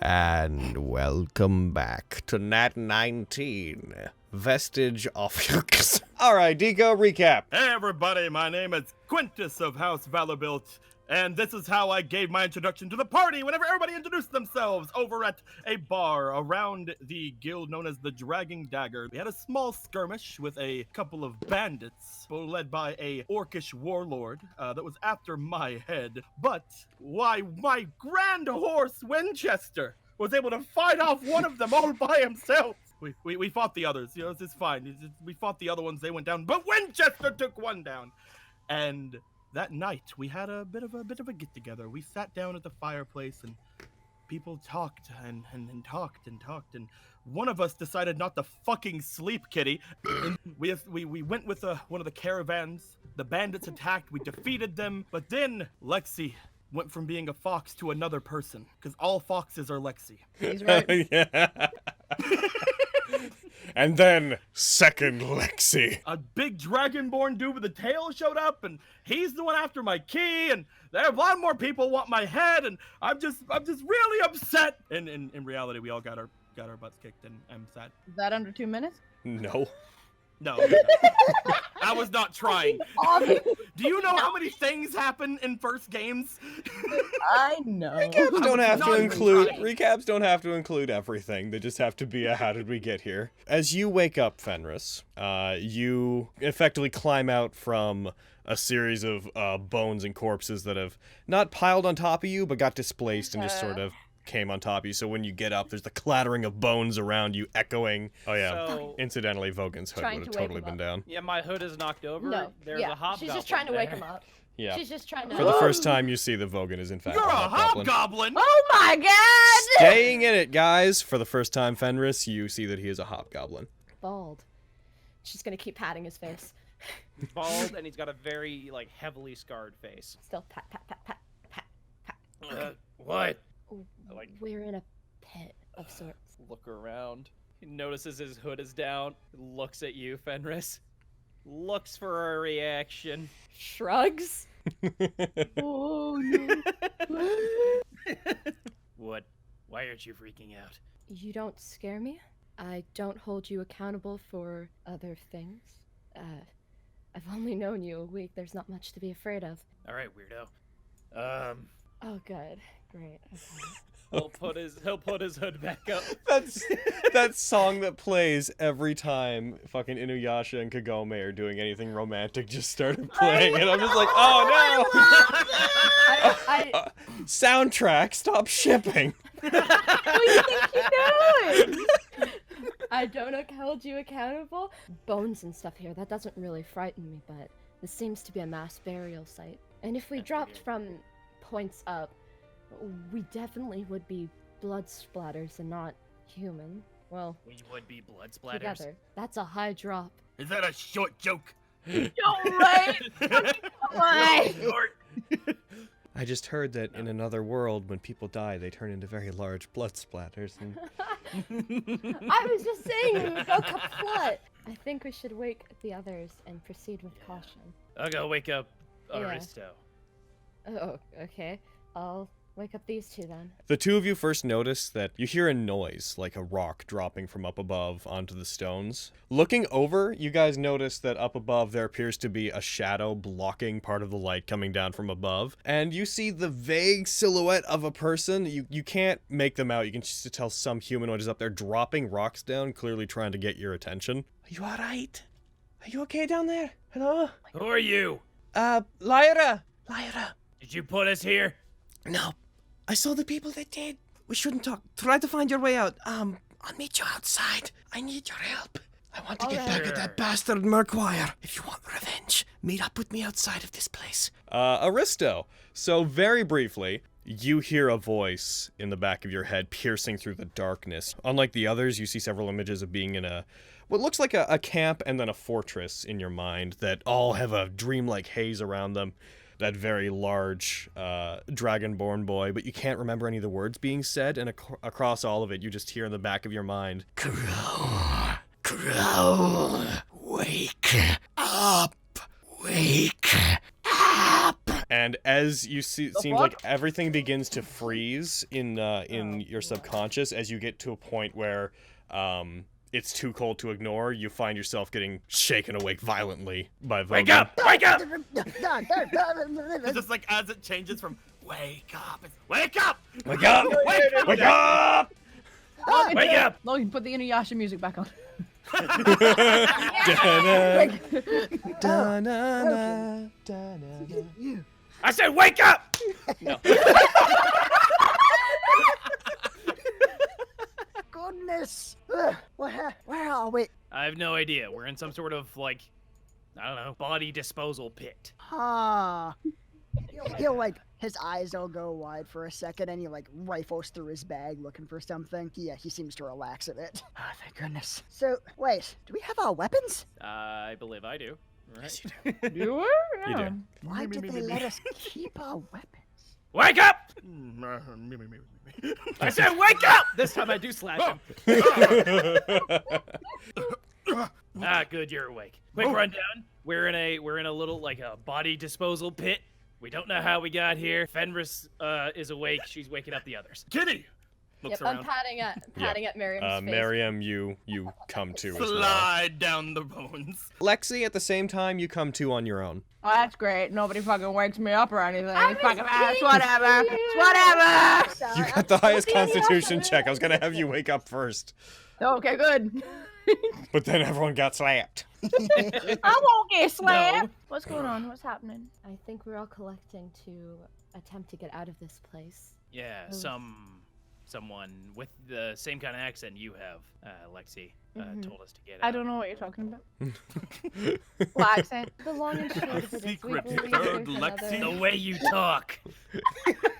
And welcome back to Nat19 Vestige Ophiuchus. Alright, Deco, recap. Hey everybody, my name is Quintus of House Vanderbilt, and this is how I gave my introduction to the party whenever everybody introduced themselves over at a bar around the guild known as the Dragging Dagger. We had a small skirmish with a couple of bandits, led by a orcish warlord that was after my head. But why, my grand horse Winchester was able to fight off one of them all by himself. We fought the others, you know, it's fine. We fought the other ones, they went down, but Winchester took one down. And that night, we had a bit of a get-together. We sat down at the fireplace, and people talked and talked, and one of us decided not to fucking sleep, kitty. And we went with one of the caravans. The bandits attacked, we defeated them, but then Lexi went from being a fox to another person, because all foxes are Lexi. He's right. Yeah. And then, second Lexi. A big dragonborn dude with a tail showed up, and he's the one after my key, and there are a lot more people want my head, and I'm just really upset. And in reality, we all got our butts kicked, and I'm sad. Is that under 2 minutes? No. No. I was not trying. Do you know how many things happen in first games? I know. Recaps don't have to include everything. They just have to be a how did we get here. As you wake up, Fenris, you effectively climb out from a series of bones and corpses that have not piled on top of you, but got displaced and just sort of came on top of you. So when you get up, there's the clattering of bones around you echoing. Oh yeah, so, incidentally, Vogan's hood would have totally been down. Yeah, my hood is knocked over. No, There's a hobgoblin. She's just trying to wake him up. Yeah. She's just trying to. For the first time, you see that Vogan is in fact You're a hobgoblin. hobgoblin! Oh my god! Staying in it, guys. For the first time, Fenris, you see that he is a hobgoblin. Bald. She's gonna keep patting his face. He's bald, and he's got a very, like, heavily scarred face. Still pat, pat, pat, pat, pat, pat. What? Like, we're in a pit of sorts. Look around. He notices his hood is down. Looks at you, Fenris. Looks for a reaction. Shrugs. Oh no. What? Why aren't you freaking out? You don't scare me. I don't hold you accountable for other things. I've only known you a week. There's not much to be afraid of. All right, weirdo. Oh, good. Great. Okay. He'll put his hood back up. That's that song that plays every time fucking Inuyasha and Kagome are doing anything romantic just started playing, and I'm just like, oh no! Soundtrack, stop shipping. What do you think you're doing? I don't hold you accountable. Bones and stuff here, that doesn't really frighten me, but this seems to be a mass burial site. And if we dropped from points up, we definitely would be blood splatters and not human. Well, We would be blood splatters. together. That's a high drop. Is that a short joke? No way! Why? I just heard that in another world, when people die, they turn into very large blood splatters. And... I was just saying we would go kaput. I think we should wake the others and proceed with caution. I'll go wake up Yeah. Aristo. Oh, okay. I'll wake up these two then. The two of you first notice that you hear a noise, like a rock dropping from up above onto the stones. Looking over, you guys notice that up above there appears to be a shadow blocking part of the light coming down from above. And you see the vague silhouette of a person. You can't make them out. You can just tell some humanoid is up there dropping rocks down, clearly trying to get your attention. Are you alright? Are you okay down there? Hello? Who are you? Lyra! Lyra! Did you put us here? No. I saw the people that did. We shouldn't talk. Try to find your way out. I'll meet you outside. I need your help. I want to get back at that bastard Merquire. If you want revenge, meet up with me outside of this place. Aristo. So very briefly, you hear a voice in the back of your head piercing through the darkness. Unlike the others, you see several images of being in what looks like a camp and then a fortress in your mind that all have a dreamlike haze around them. That very large dragonborn boy, but you can't remember any of the words being said, and across all of it, you just hear in the back of your mind, Crow, wake up, wake up. And and as you see, it The seems fuck? like everything begins to freeze in your subconscious as you get to a point where it's too cold to ignore. You find yourself getting shaken awake violently by Vogan. Wake up! Wake up! It's just like as it changes from wake up, it's wake up! Wake up! Wake up! Wake up! Logan, put the Inuyasha music back on. Da-na, da-na, da-na. I said wake up! No. Goodness! Where are we? I have no idea. We're in some sort of, like, I don't know, body disposal pit. Ah. He'll like, his eyes will go wide for a second and he like rifles through his bag looking for something. Yeah, he seems to relax a bit. Oh, thank goodness. So, wait, do we have our weapons? I believe I do. Right? You were? You do. Why did they let us keep our weapons? Wake up! I said wake up! This time I do slash him. Ah, good, you're awake. Quick rundown. We're in a little like a body disposal pit. We don't know how we got here. Fenris is awake. She's waking up the others. Kitty! Looks Yep, I'm around. patting at Miriam's face. Miriam, you come to as well. Slide down the bones. Lexi, at the same time, you come to on your own. Oh, that's great. Nobody fucking wakes me up or anything. It's fucking asleep. it's whatever. It's whatever. You got the highest constitution check. I was gonna have you wake up first. Okay, good. But then everyone got slapped. I won't get slapped. No. What's going on? What's happening? I think we're all collecting to attempt to get out of this place. Yeah, someone with the same kind of accent you have, Lexi, told us to get out. I don't know what you're talking about. What accent? The long and short of it is we Secret believe third there's Lexi. another... The way you talk.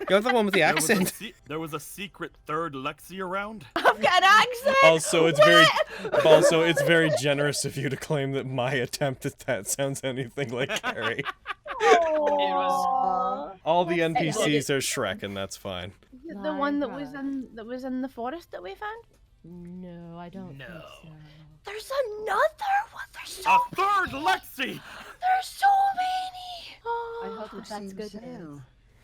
You're the one with the accent. There was a secret third Lexi around. I've got an accent. Also, it's very generous of you to claim that my attempt at that sounds anything like Carrie. All the NPCs are Shrek, and that's fine. The one that was in the forest that we found. No, I don't think so. There's another one. There's so A third Lexi! There's so many. I hope that that's good news.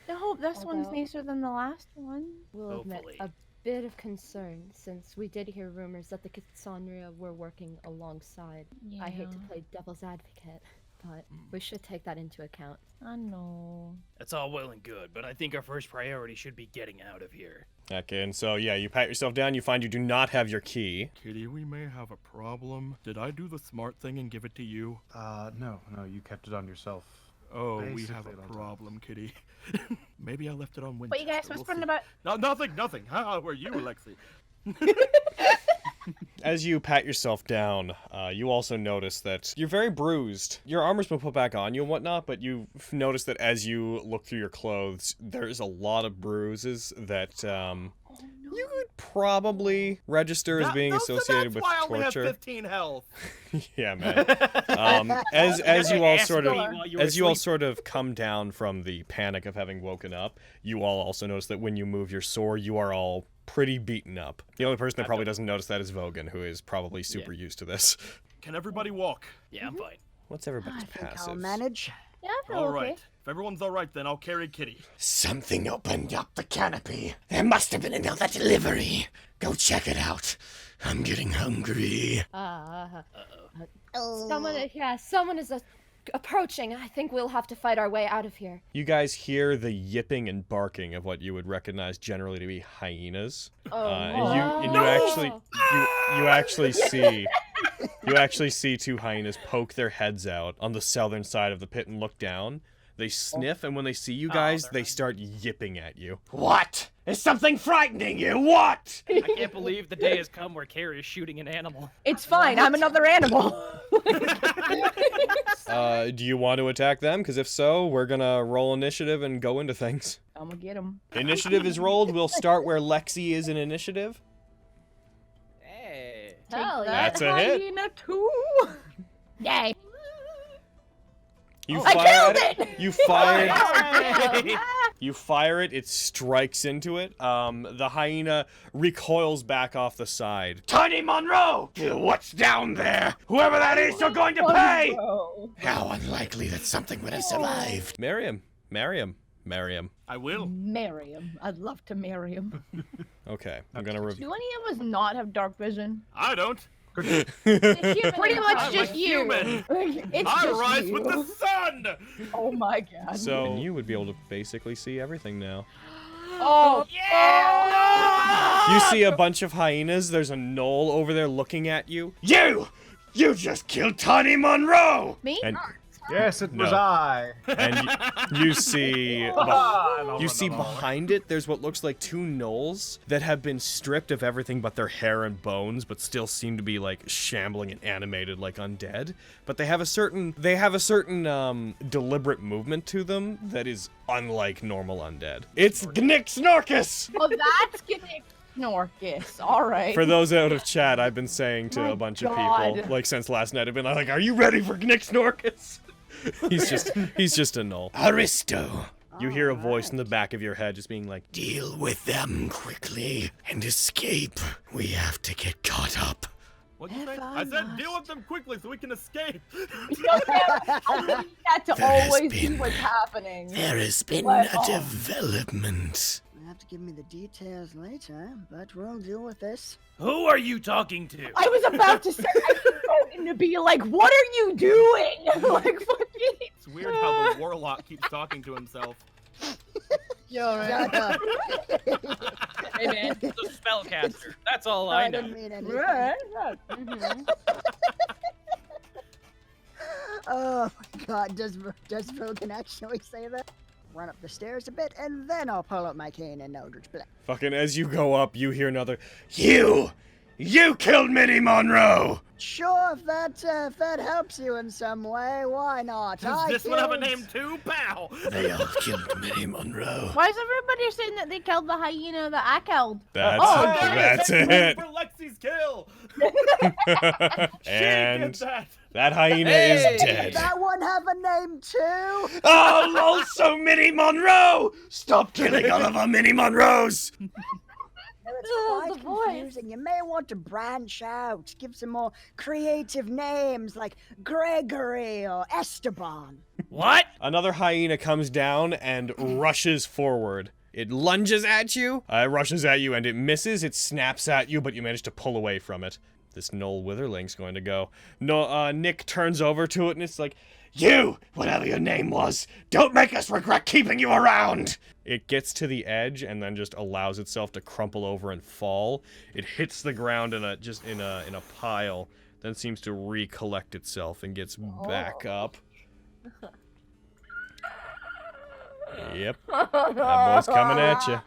I hope this one's Although- nicer than the last one. We'll admit Hopefully. a bit of concern since we did hear rumors that the Cassandra were working alongside. I hate to play devil's advocate, but we should take that into account. I know. That's all well and good, but I think our first priority should be getting out of here. Okay, and so yeah, you pat yourself down. You find you do not have your key. Kitty, we may have a problem. Did I do the smart thing and give it to you? No, you kept it on yourself. Oh, we have Basically, a at all problem, Kitty. Maybe I left it on Winchester. What you guys We'll whispering see. about? No, nothing. How were you, Lexi? As you pat yourself down, you also notice that you're very bruised. Your armor's been put back on you and whatnot, but you notice that as you look through your clothes, there's a lot of bruises that you could probably register as being associated with that's why I only have torture. 15 health. Yeah, man. As you all sort of While you were as you all asleep. sort of come down from the panic of having woken up, you all also notice that when you move your sword, you are all pretty beaten up. The only person that probably doesn't notice that is Vogan, who is probably super used to this. Can everybody walk? Yeah, I'm fine. What's everybody's I think I'll passive? manage. Yeah, I feel All okay. right. If everyone's all right, then I'll carry Kitty. Something opened up the canopy. There must have been another delivery. Go check it out. I'm getting hungry. Someone is approaching. I think we'll have to fight our way out of here. You guys hear the yipping and barking of what you would recognize generally to be hyenas. And you actually see two hyenas poke their heads out on the southern side of the pit and look down. They sniff, and when they see you guys, they start yipping at you. What? Is something frightening you? What? I can't believe the day has come where Carrie is shooting an animal. It's fine. I'm another animal. Do you want to attack them? Because if so, we're gonna roll initiative and go into things. I'm gonna get him. Initiative is rolled. We'll start where Lexi is in initiative. Hey. Hell yeah. That's a hit. Hyena too. Yay. You I fire killed it. You fire it. Hey. You fire it. It strikes into it. The hyena recoils back off the side. Tiny Monroe! What's down there? Whoever that is, you're going to pay! Oh. How unlikely that something would have survived. Miriam, Mariam. Mariam. I will. Marry him. I'd love to marry him. Okay, I'm gonna review. Do any of us not have dark vision? I don't. Pretty much I'm just a you. human. It's I just rise you. with the sun. Oh my god. So and you would be able to basically see everything now. Oh You see a bunch of hyenas. There's a knoll over there looking at you. You just killed Tiny Monroe. Me? And Yes, it was No. I. and you see you see behind it there's what looks like two gnolls that have been stripped of everything but their hair and bones, but still seem to be like shambling and animated like undead. But they have a certain deliberate movement to them that is unlike normal undead. It's Gnick Snorkus! Oh, that's Gnick Snorkus. All right. For those out of chat, I've been saying to My a bunch of God. people, like since last night, I've been like, "Are you ready for Gnick Snorkus?" he's just a null. Aristo. You hear a voice in the back of your head just being like, "Deal with them quickly and escape. We have to get caught up." What'd you say? I said deal with them quickly so we can escape. I need that to There has always be been- what's happening. There has been What? a development. You'll have to give me the details later, but we'll deal with this. Who are you talking to? I was about to say, I was going to be like, what are you doing? Like, fucking. It's weird how the warlock keeps talking to himself. Shut up. Hey man, it's a spellcaster. That's all I I know. didn't mean anything. Mhm. Oh my god, does Phil can actually say that? Run up the stairs a bit, and then I'll pull out my cane and Eldritch Blast. Fucking as you go up, you hear another, You killed Minnie Monroe! Sure, if that helps you in some way, why not? Does this one have a name too? Pow! They all killed Minnie Monroe. Why is everybody saying that they killed the hyena that I killed? That's it. For Lexi's kill. And She did that. that hyena Hey! is dead. That one have a name too? Oh, also Minnie Monroe! Stop killing all of our Minnie Monroes! No, it's Oh, quite the voice. confusing. You may want to branch out, give some more creative names like Gregory or Esteban. What? Another hyena comes down and rushes forward. It lunges at you, it rushes at you, and it misses. It snaps at you, but you manage to pull away from it. This Knoll Witherling's going to go. No, Nick turns over to it, and it's like, You, whatever your name was, don't make us regret keeping you around! It gets to the edge and then just allows itself to crumple over and fall. It hits the ground in a pile, then seems to recollect itself and gets back up. Yep. That boy's coming at you.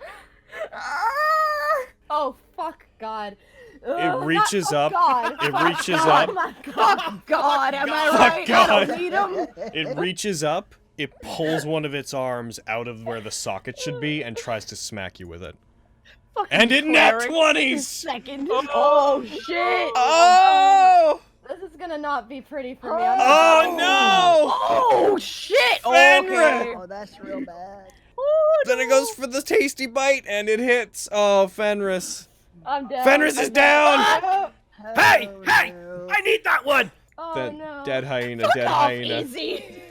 Oh, fuck God. It reaches up. God. It reaches up. Fuck God, am I Fuck right? God. I don't need him. It reaches up. It pulls one of its arms out of where the socket should be and tries to smack you with it. Fucking And it nat cleric. 20s! Second. Oh shit. Oh! This is gonna not be pretty for me. Oh no! Oh shit. Fenrir. Okay. Oh, that's real bad. Oh, Then it goes for the tasty bite and it hits. Oh, Fenris. I'm down. Fenris is down! Hey, Oh, hey! no. I need that one! Oh Dead, no. dead hyena, dead off hyena. easy.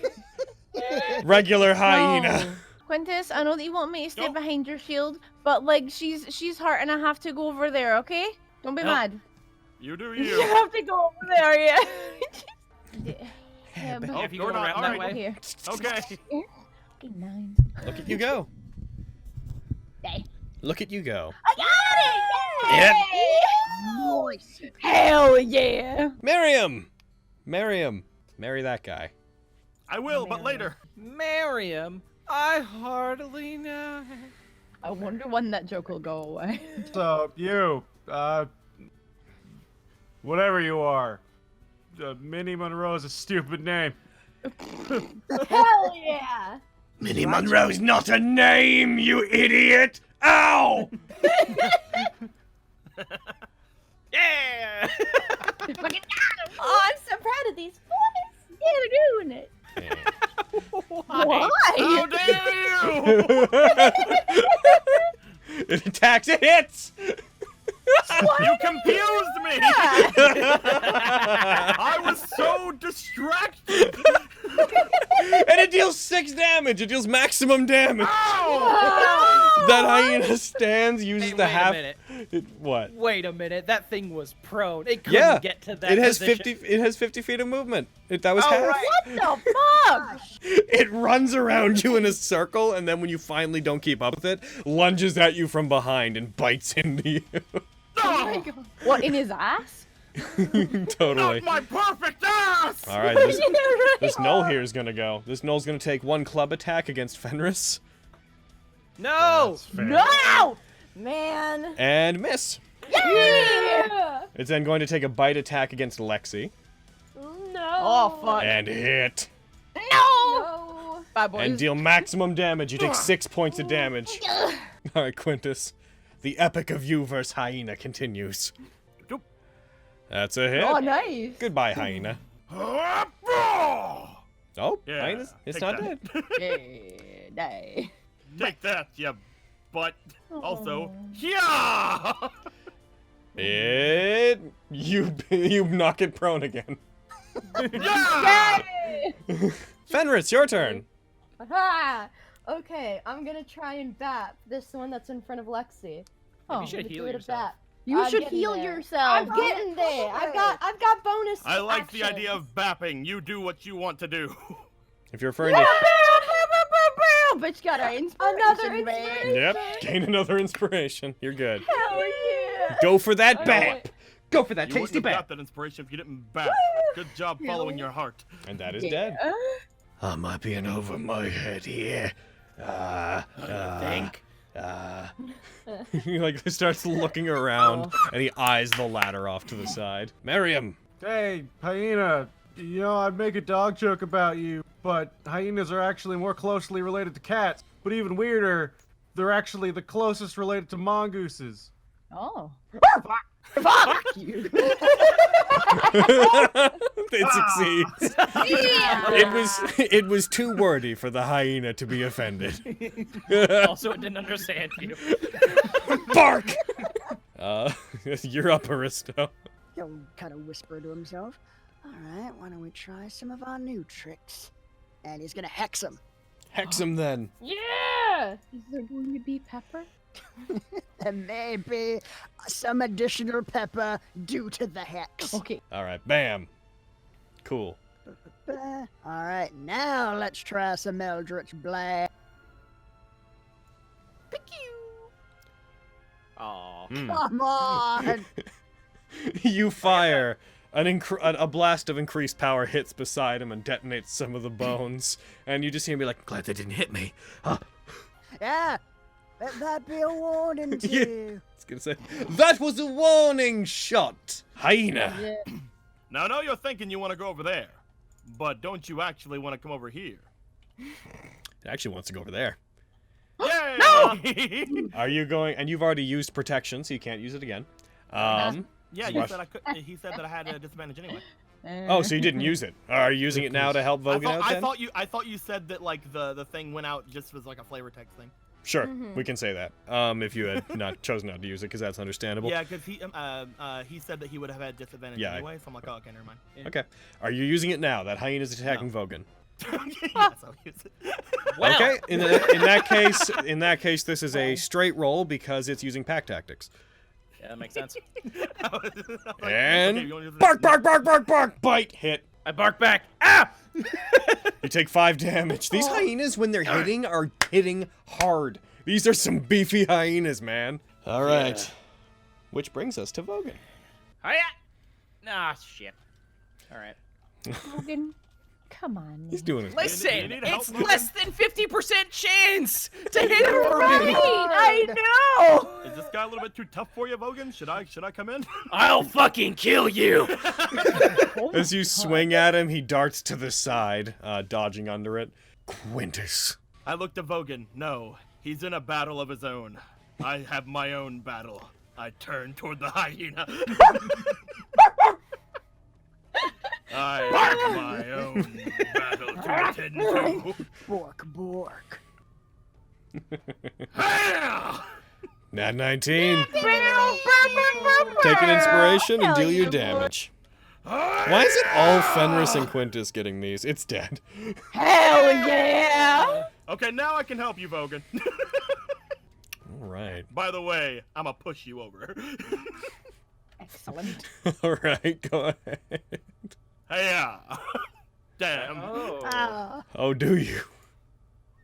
Regular hyena. No. Quintus, I know that you want me to stay Nope. behind your shield, but like she's hurt and I have to go over there, okay? Don't be Nope. mad. You do You you. have to go over there, yeah. Yeah, but- Oh, If you you're go not. around All that right. way. Here. Okay. Okay, 9. Look at you go. Okay. Look at you go. I got it! Yep. Yay! Nice. Hell yeah! Miriam! Marry that guy. I will, but later. Miriam, I hardly know. I wonder when that joke will go away. So, you, whatever you are, Minnie Monroe is a stupid name. Hell yeah! Minnie Monroe's not a name, you idiot! Ow! Yeah! Fucking got him! Oh, I'm so proud of these boys. Yeah, they're doing it. Why? How dare you! It attacks, it hits! You confused me! I was so distracted! And it deals 6 damage. It deals maximum damage. That hyena stands, uses Hey, the wait half. a minute. What? Wait a minute. That thing was prone. It couldn't Yeah. get to that It has position. 50. It has 50 feet of movement. That was Oh, half. right. What the fuck? It runs around you in a circle, and then when you finally don't keep up with it, lunges at you from behind and bites into you. Oh my god. What, in his ass? Totally. Not my perfect ass! All right, this Null here is gonna go. This Null's gonna take 1 club attack against Fenris No! That's fair. No! Man. and miss. Yeah! It's then going to take a bite attack against Lexi No. Oh, fuck. and hit No! No. Bye, boys. and deal maximum damage. You take 6 points of damage. All right, Quintus. The epic of you versus Hyena continues. Doop. That's a hit. Oh, nice. Goodbye, Hyena. Oh, Yeah, Hyena's, it's take not that. dead. Yeah, die. Take that, you butt. Also, yeah! You knock it prone again. Yeah! Yay! Fenris, your turn. Aha! Okay, I'm gonna try and bap this one that's in front of Lexi. Oh, you should Give heal it a yourself. bap. You I'm should getting heal there. yourself. I'm getting there. I've got bonus. I like the actions. idea of bapping. You do what you want to do. If you're referring to... Bitch got our inspiration, Another man. inspiration. Yep, gain another inspiration. You're good. Hell yeah. Go for that Okay. bap. Go for that You wouldn't have got that inspiration if you didn't bap. Good job following your heart. And that is dead. I might be in over my head here. Think. He like starts looking around and he eyes the ladder off to the side. Miriam. Hey, hyena. You know, I'd make a dog joke about you, but hyenas are actually more closely related to cats. But even weirder, they're actually the closest related to mongooses. Oh. Fuck you. It succeeds. It was too wordy for the hyena to be offended. Also, it didn't understand you. Bark! You're up, Aristo. He'll kind of whisper to himself. Alright, why don't we try some of our new tricks? And he's gonna hex him. Hex him then. Yeah. Is there going to be pepper? And maybe some additional pepper due to the hex. Okay. Alright, bam. Cool. Alright, now let's try some Eldritch Blast. Aw. Come on! You fire. A blast of increased power hits beside him and detonates some of the bones. And you just hear me like, glad they didn't hit me. Yeah, let that be a warning to Yeah. you. I was gonna say, that was a warning shot. Hyena. Yeah. Now, I know you're thinking you want to go over there, but don't you actually want to come over here? It actually wants to go over there. Yay! No! Are you going? And you've already used protection, so you can't use it again. Yeah, you said I could. He said that I had a disadvantage anyway. Oh, so you didn't use it. Are you using it now to help Vogan out then? I thought you said that like the thing went out just as like a flavor text thing. Sure, we can say that. If you had not chosen not to use it, because that's understandable. Yeah, because he said that he would have had disadvantage Yeah, anyway. So I'm like, oh, okay, never mind. Yeah. Okay. Are you using it now? That hyena's attacking Vogan. Yes, I'll use it. Well. Okay. In that case, this is a straight roll because it's using pack tactics. Yeah, that makes sense. And okay, you wanna use it? bark, bark, bark, bark, bark, bite, hit. I bark back. Ah! You take 5 damage. These hyenas, when they're hitting, are hitting hard. These are some beefy hyenas, man. All right. Yeah. Which brings us to Vogan. Hiya! Ah, shit. All right. Logan, come on. He's doing it. Listen, you need help, it's Logan? less than 50% chance to hit him for me. I know. Is this guy a little bit too tough for you, Vogan? Should I come in? I'll fucking kill you. As you swing at him, he darts to the side, dodging under it. Quintus. I looked at Vogan. No, he's in a battle of his own. I have my own battle. I turn toward the hyena. I have my own battle to attend to. Bork, bork. Nat19. Take an inspiration and deal your damage. Why is it all Fenris and Quintus getting these? It's dead. Hell yeah! Okay, now I can help you, Vogan. All right. By the way, I'ma push you over. Excellent. All right, go ahead. Hey, yeah. Damn. Oh, Oh, do you?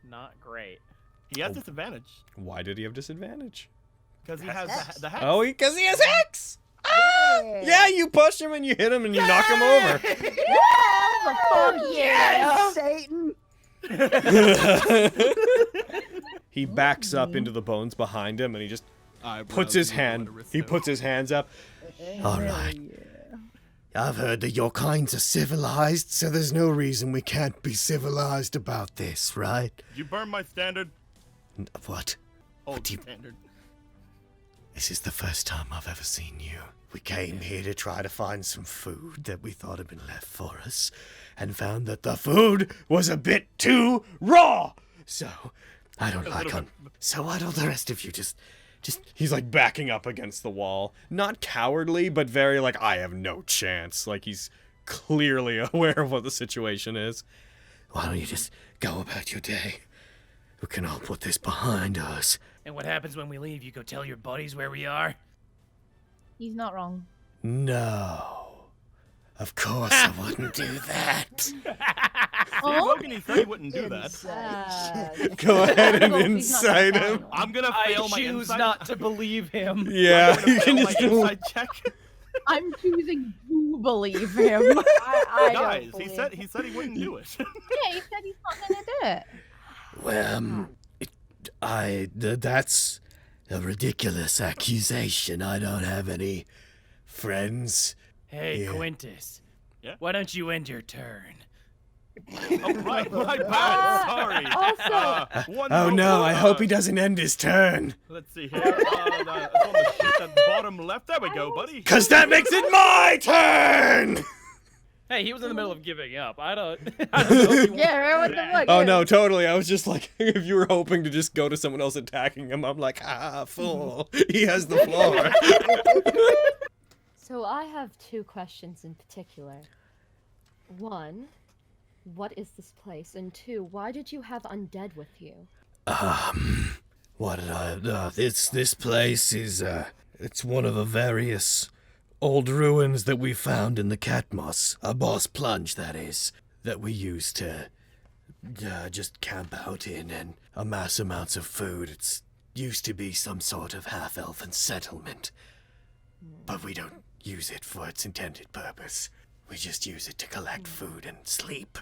not great. He has disadvantage Why did he have disadvantage? because he has the hex. Oh, because he has Hex! Yeah, you push him and you hit him and you knock him over. Fuck yeah! Satan. He backs up into the bones behind him and he just puts his hand. He puts his hands up. All right. I've heard that your kinds are civilized, so there's no reason we can't be civilized about this, right? You burn my standard. What? Old do you- standard. This is the first time I've ever seen you. We came here to try to find some food that we thought had been left for us, and found that the food was a bit too raw. So, I don't like it. So why don't the rest of you just... He's like backing up against the wall. Not cowardly, but very like, I have no chance. Like he's clearly aware of what the situation is. Why don't you just go about your day? We can all put this behind us. And what happens when we leave? You go tell your buddies where we are? He's not wrong. No. Of course I wouldn't do that. Vogan, he said he wouldn't do that. Go ahead and He's not incite that him. bad. I'm gonna I fail my choose inside. not to believe him. Yeah, I'm gonna you fail can my just do inside check. I'm choosing to believe him. I Guys, don't he believe said he wouldn't do it. Yeah, he said he's not gonna do it. Well, that's a ridiculous accusation. I don't have any friends. Hey, Yeah. Quintus. Yeah? Why don't you end your turn? Oh, my bad. Sorry. Also- One Oh vote, no, I hope he doesn't end his turn. Let's see here. It's on the sheet at the bottom left. There we go, buddy. Cause that makes it my turn! Hey, he was in the middle of giving up. I don't know if you Yeah, what the fuck? Oh yeah. no, totally. I was just like, if you were hoping to just go to someone else attacking him, I'm like, fool. He has the floor. So I have two questions in particular. One, what is this place? And two, why did you have undead with you? What did I... this place is, it's one of the various old ruins that we found in the Catmos. A boss plunge, that is, that we used to just camp out in and amass amounts of food. It's used to be some sort of half-elven settlement, but we don't use it for its intended purpose. We just use it to collect food and sleep.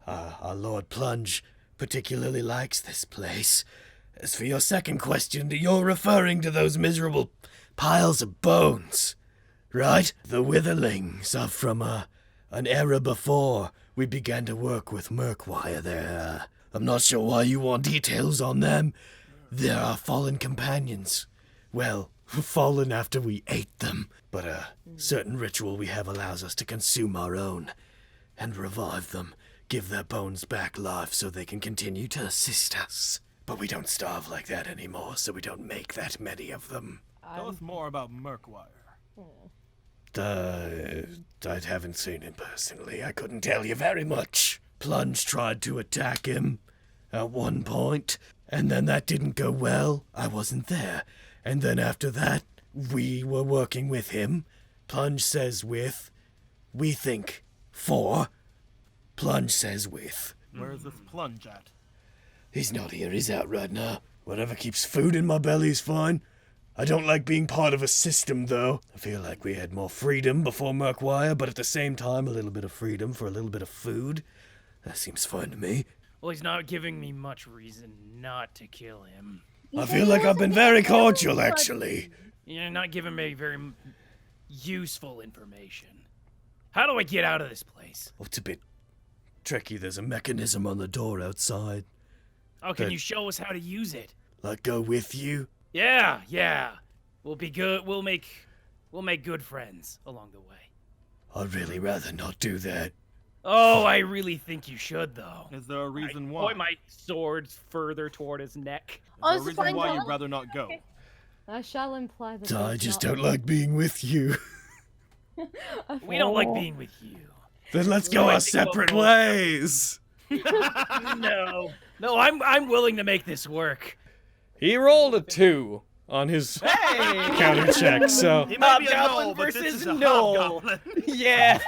Our Lord Plunge particularly likes this place. As for your second question, you're referring to those miserable piles of bones, right? The Witherlings are from an era before we began to work with Murkwire there. I'm not sure why you want details on them. They're our fallen companions. Well, fallen after we ate them, but a certain ritual we have allows us to consume our own and revive them, give their bones back life so they can continue to assist us. But we don't starve like that anymore, so we don't make that many of them. Tell us more about Murkwire. I haven't seen him personally. I couldn't tell you very much. Plunge tried to attack him at one point, and then that didn't go well. I wasn't there. And then after that, we were working with him. Plunge says with. We think for. Plunge says with. Where is this plunge at? He's not here. He's out right now. Whatever keeps food in my belly is fine. I don't like being part of a system, though. I feel like we had more freedom before Murkwire, but at the same time, a little bit of freedom for a little bit of food. That seems fine to me. Well, he's not giving me much reason not to kill him. I feel like I've been very cordial, actually. You're not giving me very useful information. How do I get out of this place? Oh, it's a bit tricky. There's a mechanism on the door outside. Oh, can you show us how to use it? Like, go with you? Yeah. We'll be good. We'll make good friends along the way. I'd really rather not do that. Oh, I really think you should, though. Is there a reason I why? point my sword further toward his neck. Is there a it's reason fine, why Colin. you'd rather not go? I shall imply that I there's just not don't like being with you. We don't like being with you. Then let's go our separate ways. No, I'm willing to make this work. He rolled a 2 on his counter check, so He might be a Hobgoblin gnoll, but this versus is a gnoll. hobgoblin. Yeah.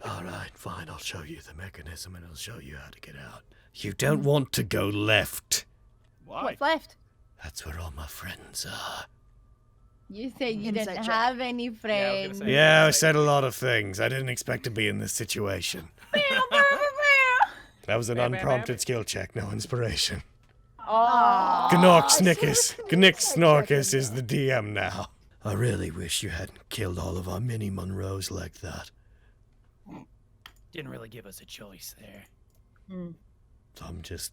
All right, fine. I'll show you the mechanism and I'll show you how to get out. You don't want to go left. Why? What's left? That's where all my friends are. You said you Inside didn't check. have any Yeah, I was friends. gonna say. Yeah, I said a lot of things. I didn't expect to be in this situation. That was an unprompted skill check, no inspiration. Oh. Gnork Snickers. Gnick Snorkus is the DM now. I really wish you hadn't killed all of our mini Monroes like that. Didn't really give us a choice there. I'm just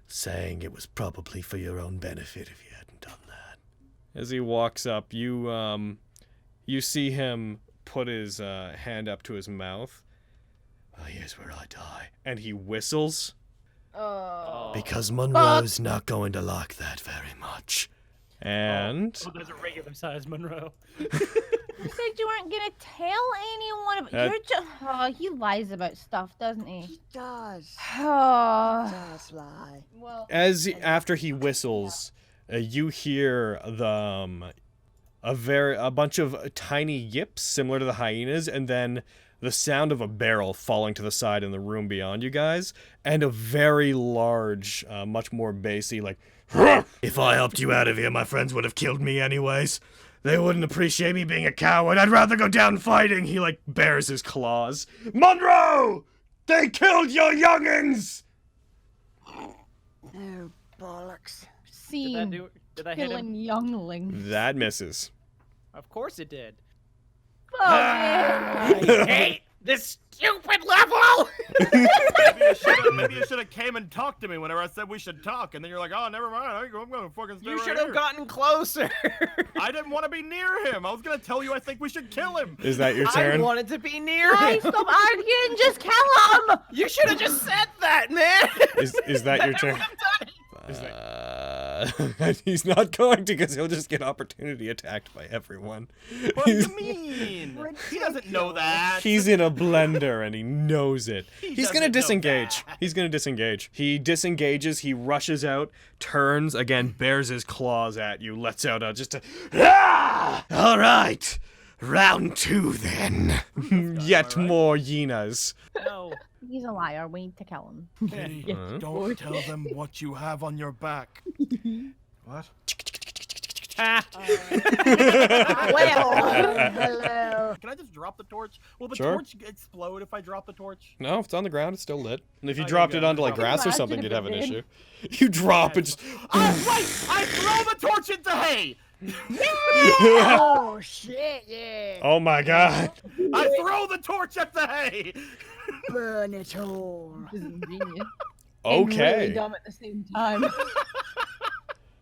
saying it was probably for your own benefit if you hadn't done that. as he walks up, you see him put his hand up to his mouth. Well, here's where I die. And he whistles. Because Monroe's not going to like that very much. And Oh, there's a regular size Monroe. You said you weren't gonna tell anyone about. You're just. Oh, he lies about stuff, doesn't he? He does. Oh. Does lie. Well. after he whistles, you hear a bunch of tiny yips similar to the hyenas, and then the sound of a barrel falling to the side in the room beyond you guys, and a very large, much more bassy, like, If I helped you out of here, my friends would have killed me anyways. They wouldn't appreciate me being a coward. I'd rather go down fighting. he like bares his claws. Monroe! They killed your youngins! Oh, bollocks. Seen Did that hit him? killing younglings. That misses. Of course it did. Oh, man. I hate this stupid level! Maybe you should have came and talked to me whenever I said we should talk, and then you're like, oh, never mind, I'm gonna fucking stay You right should have here. gotten closer. I didn't want to be near him. I was gonna tell you I think we should kill him. Is that your I turn? wanted to be near Guys, him. stop arguing. Just kill him. You should have just said that, man. Is that your turn? He's not going to, because he'll just get opportunity attacked by everyone. What do you mean? He doesn't know that. He's in a blender and he knows it. He's gonna doesn't know disengage. that. He's gonna disengage. He disengages, he rushes out, turns, again, bares his claws at you, lets out just a All right. Round 2 then. yet more hyenas. No. He's a liar. We need to kill him. Hey, don't tell them what you have on your back. What? Ah. Hello. Can I just drop the torch? Will the Sure. torch explode if I drop the torch? No, if it's on the ground, it's still lit. And if you Oh, dropped you it got it. onto like grass or Imagine something, if you'd it have an did. issue. You drop it just... Oh, wait! I throw the torch into hay! Oh, shit, yeah. Oh my god. I throw the torch at the hay! Burn it all. This is ingenious. And really Okay. dumb at the same time.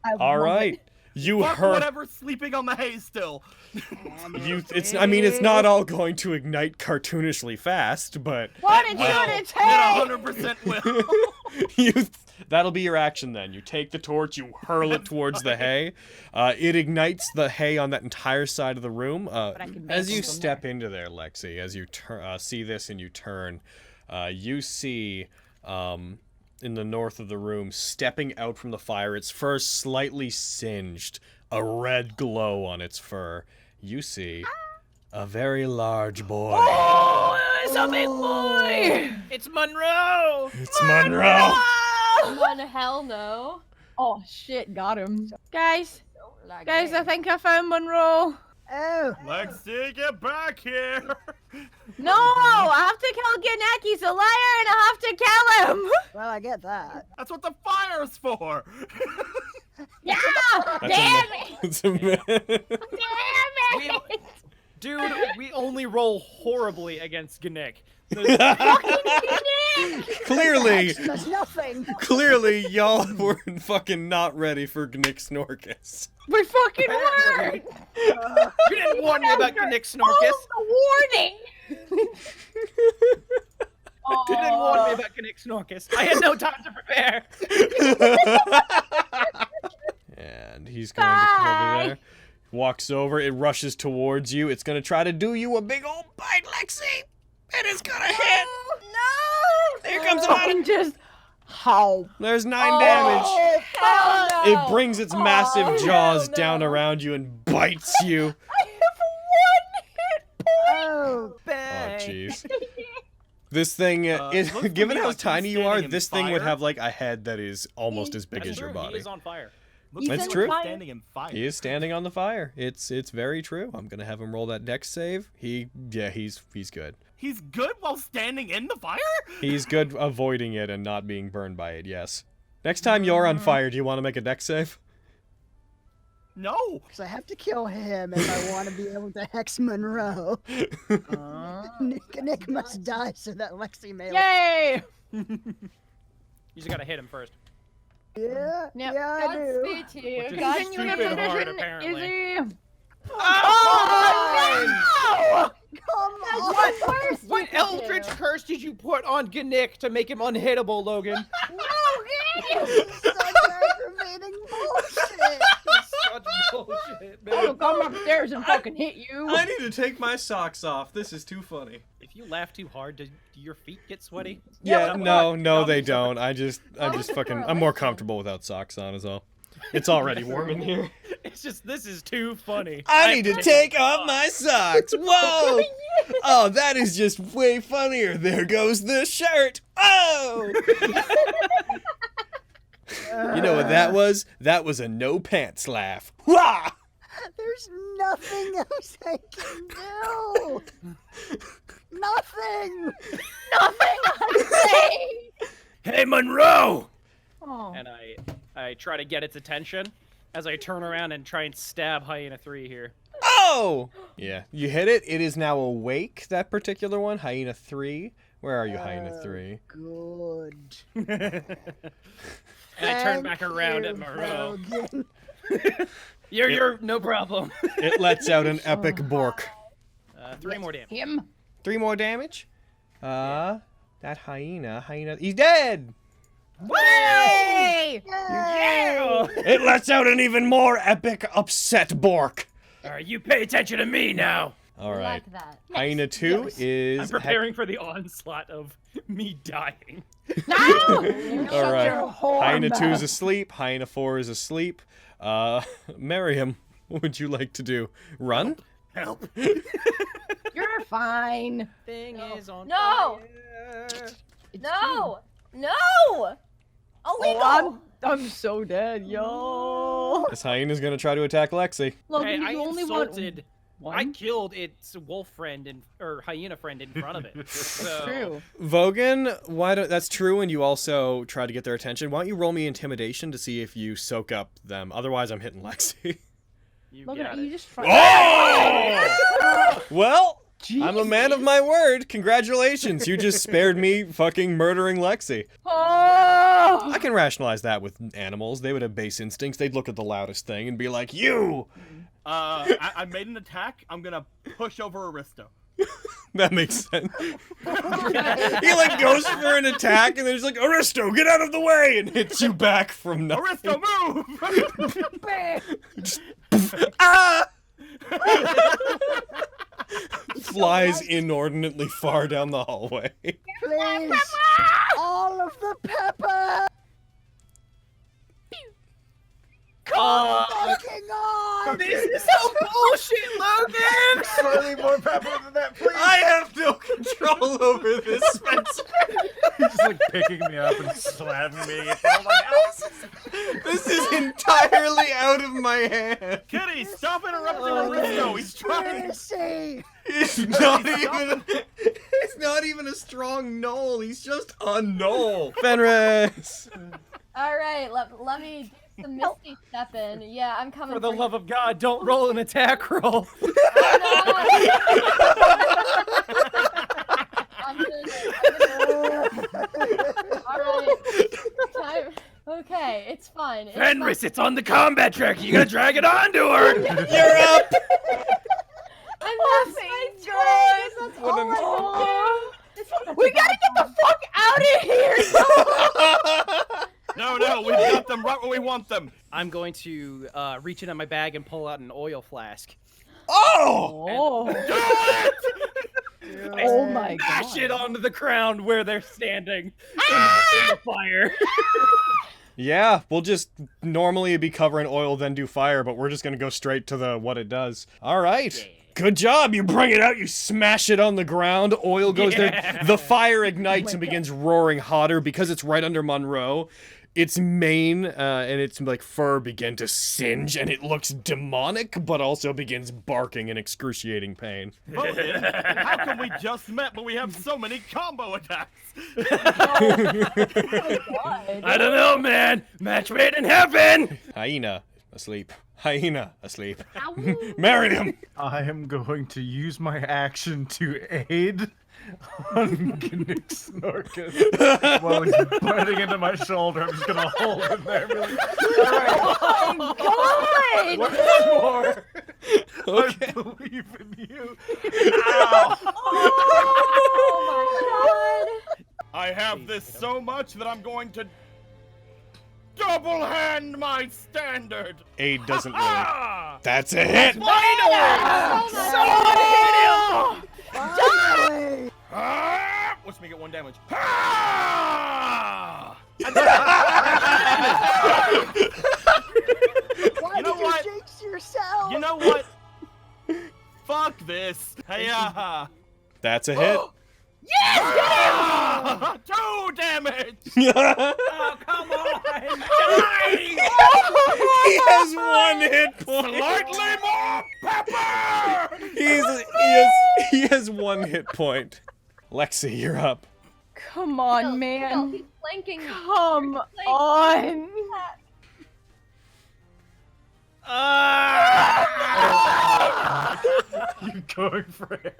I All love right. it. You Fuck heard... whatever's sleeping on the hay still. I mean, it's not all going to ignite cartoonishly fast, but What did Well, you it say? 100% will. that'll be your action then. You take the torch, you hurl it towards the hay. It ignites the hay on that entire side of the room. I can As make you them from step into there, Lexi, as you see this and you turn, you see in the north of the room, stepping out from the fire, its fur slightly singed, a red glow on its fur. You see a very large boy. Oh, it's a big boy. It's Monroe. It's Monroe. Mon, hell no. Oh shit, got him. Guys, I think I found Monroe. Oh, Lexi, get back here! No, I have to kill Gannett. He's a liar, and I have to kill him. well, I get that. That's what the fire's for! Yeah, That's damn a- it, It's a man. damn it. Dude, we only roll horribly against Gnick. Clearly, Does nothing. clearly, y'all were fucking not ready for Gnick Snorkus. We fucking were. You didn't warn me about Gnick Snorkus. Oh, the warning. You didn't warn me about Gnick Snorkus. I had no time to prepare. And he's going to come over there. Walks over, it rushes towards you. It's gonna try to do you a big old bite, Lexi! And it's gonna hit! No! Here comes Fucking just how? There's 9 damage. Hell no! It brings its massive jaws down around you and bites you. I have 1 hit point. Oh, jeez. This thing, looks to given me how like he's tiny you are, standing in this thing would fire. have like a head that is almost as big That's as your true, body. He is on fire. Looks That's like true. he's standing in fire. He is standing on the fire. It's very true. I'm gonna have him roll that dex save. He's good. He's good while standing in the fire? He's good avoiding it and not being burned by it. Yes. Next time you're on fire, do you want to make a dex save? No. Because I have to kill him if I want to be able to hex Monroe. Nick must die so that Lexi may. Yay! You just gotta hit him first. Yeah, Yep. yeah, I do. Godspeed to you. Which is Godspeed. Continue the stupid hard, tradition, apparently. Izzy. Oh, Come on. What What eldritch curse did you put on Gnick to make him unhittable, Logan? Such aggravating bullshit. Such bullshit, I'll man. come upstairs and fucking hit you. I need to take my socks off. This is too funny. If you laugh too hard, do your feet get sweaty? Yeah, no, No, they I'm sorry. don't. I'm just fucking. I'm more comfortable without socks on as well. It's already warm in here. It's just, this is too funny. I need to take off my socks. Whoa! Oh, that is just way funnier. There goes the shirt. Oh! You know what that was? That was a no pants laugh. Wah! There's nothing else I can do. Nothing. Nothing I'm saying. Hey, Monroe! Oh. And I try to get its attention as I turn around and try and stab Hyena 3 here. Oh! Yeah, you hit it. It is now awake, that particular one. Hyena 3. Where are you, Hyena 3? Good. And I turn back around at Monroe. Logan. You're no problem. It lets out an epic bork. 3 more damage. Him. 3 more damage. That hyena, he's dead! Yay! Yeah! It lets out an even more epic upset bork. Alright, you pay attention to me now. All right. Like that. Hyena 2 is... I'm preparing for the onslaught of me dying. No! All Shut right. your whore Hyena 2 is mouth. asleep. Hyena 4 is asleep. Miriam, what would you like to do? Run? Help. You're fine. Thing is on No! fire. No! No! Illegal! I'm so dead, yo. This hyena's gonna try to attack Lexi. Logan, Hey, I you only want insulted. one. I killed its wolf friend or hyena friend in front of it. So, True. Vogan, that's true, and you also try to get their attention. Why don't you roll me intimidation to see if you soak up them? Otherwise, I'm hitting Lexi. You Logan, got are you it. just Oh! Well, I'm a man of my word. Congratulations, you just spared me fucking murdering Lexi. Oh! I can rationalize that with animals. They would have base instincts. They'd look at the loudest thing and be like, you! I made an attack. I'm gonna push over Aristo. That makes sense. He like goes for an attack and then he's like, Aristo, get out of the way! And hits you back from nothing. Aristo, move! Ah! Flies inordinately far down the hallway. Please. All of the pepper. Come fucking on. This is so bullshit, Logan! Slightly more pepper than that, please. I have no control over this, Spencer. He's just like picking me up and slapping me. Oh my God. This is entirely out of my hand. Kitty, stop interrupting Aristo. He's trying. Conspiracy. It's not even a strong knoll. He's just a knoll. Fenris. Alright, let me do some Misty step in. Yeah, I'm coming For the love of God, don't roll an attack roll. Alright. Okay, it's fine. It's Fenris, it's on the combat track. You gotta drag it onto her. You're up. I'm lost my choice. That's all I can do. We gotta get the fuck out of here! No, we've got them right where we want them. I'm going to reach into my bag and pull out an oil flask. Oh! Oh. Oh my Smash god. it onto the ground where they're standing in the fire. Yeah, we'll just normally be covering oil, then do fire, but we're just gonna go straight to the what it does. All right. Good job. You bring it out, you smash it on the ground, oil goes there. The fire ignites and begins roaring hotter because it's right under Monroe. Its mane and its like fur begin to singe, and it looks demonic, but also begins barking in excruciating pain. Logan, how come we just met, but we have so many combo attacks? I don't know, man. Match made in heaven. Hyena asleep. Hyena asleep. Marry him. I am going to use my action to aid on Nick Snorkus while he's biting into my shoulder. I'm just gonna hold him there. And be like, all right, Oh my god! one more. Okay. I believe in you. Oh I have this so much that I'm going to double hand my standard. Aid doesn't really. Ah! That's a hit. Finally! Ah! Watch me get 1 damage. Ah! Why You know did you what? jinx yourself? You know what? Fuck this. Hey, That's a hit. ah! 2 damage. Oh, come on. He has 1 hit point. Slightly more pepper. He has 1 hit point. Lexi, you're up. Come on, man. He's flanking me. Come on. You going for him?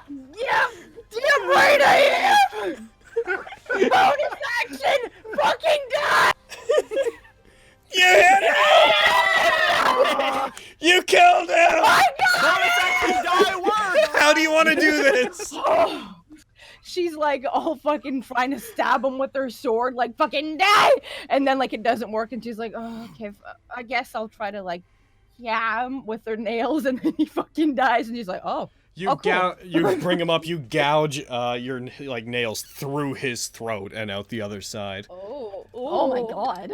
Yeah, damn right I am. Bonus action, fucking die. You hit him! You killed him! Bonus action die works. How do you want to do this? She's like all fucking trying to stab him with her sword, like fucking die, and then like it doesn't work, and she's like, oh, okay, I guess I'll try to like, him with her nails, and then he fucking dies, and she's like, oh. You Oh, cool. you bring him up, you gouge your like nails through his throat and out the other side. Oh my god.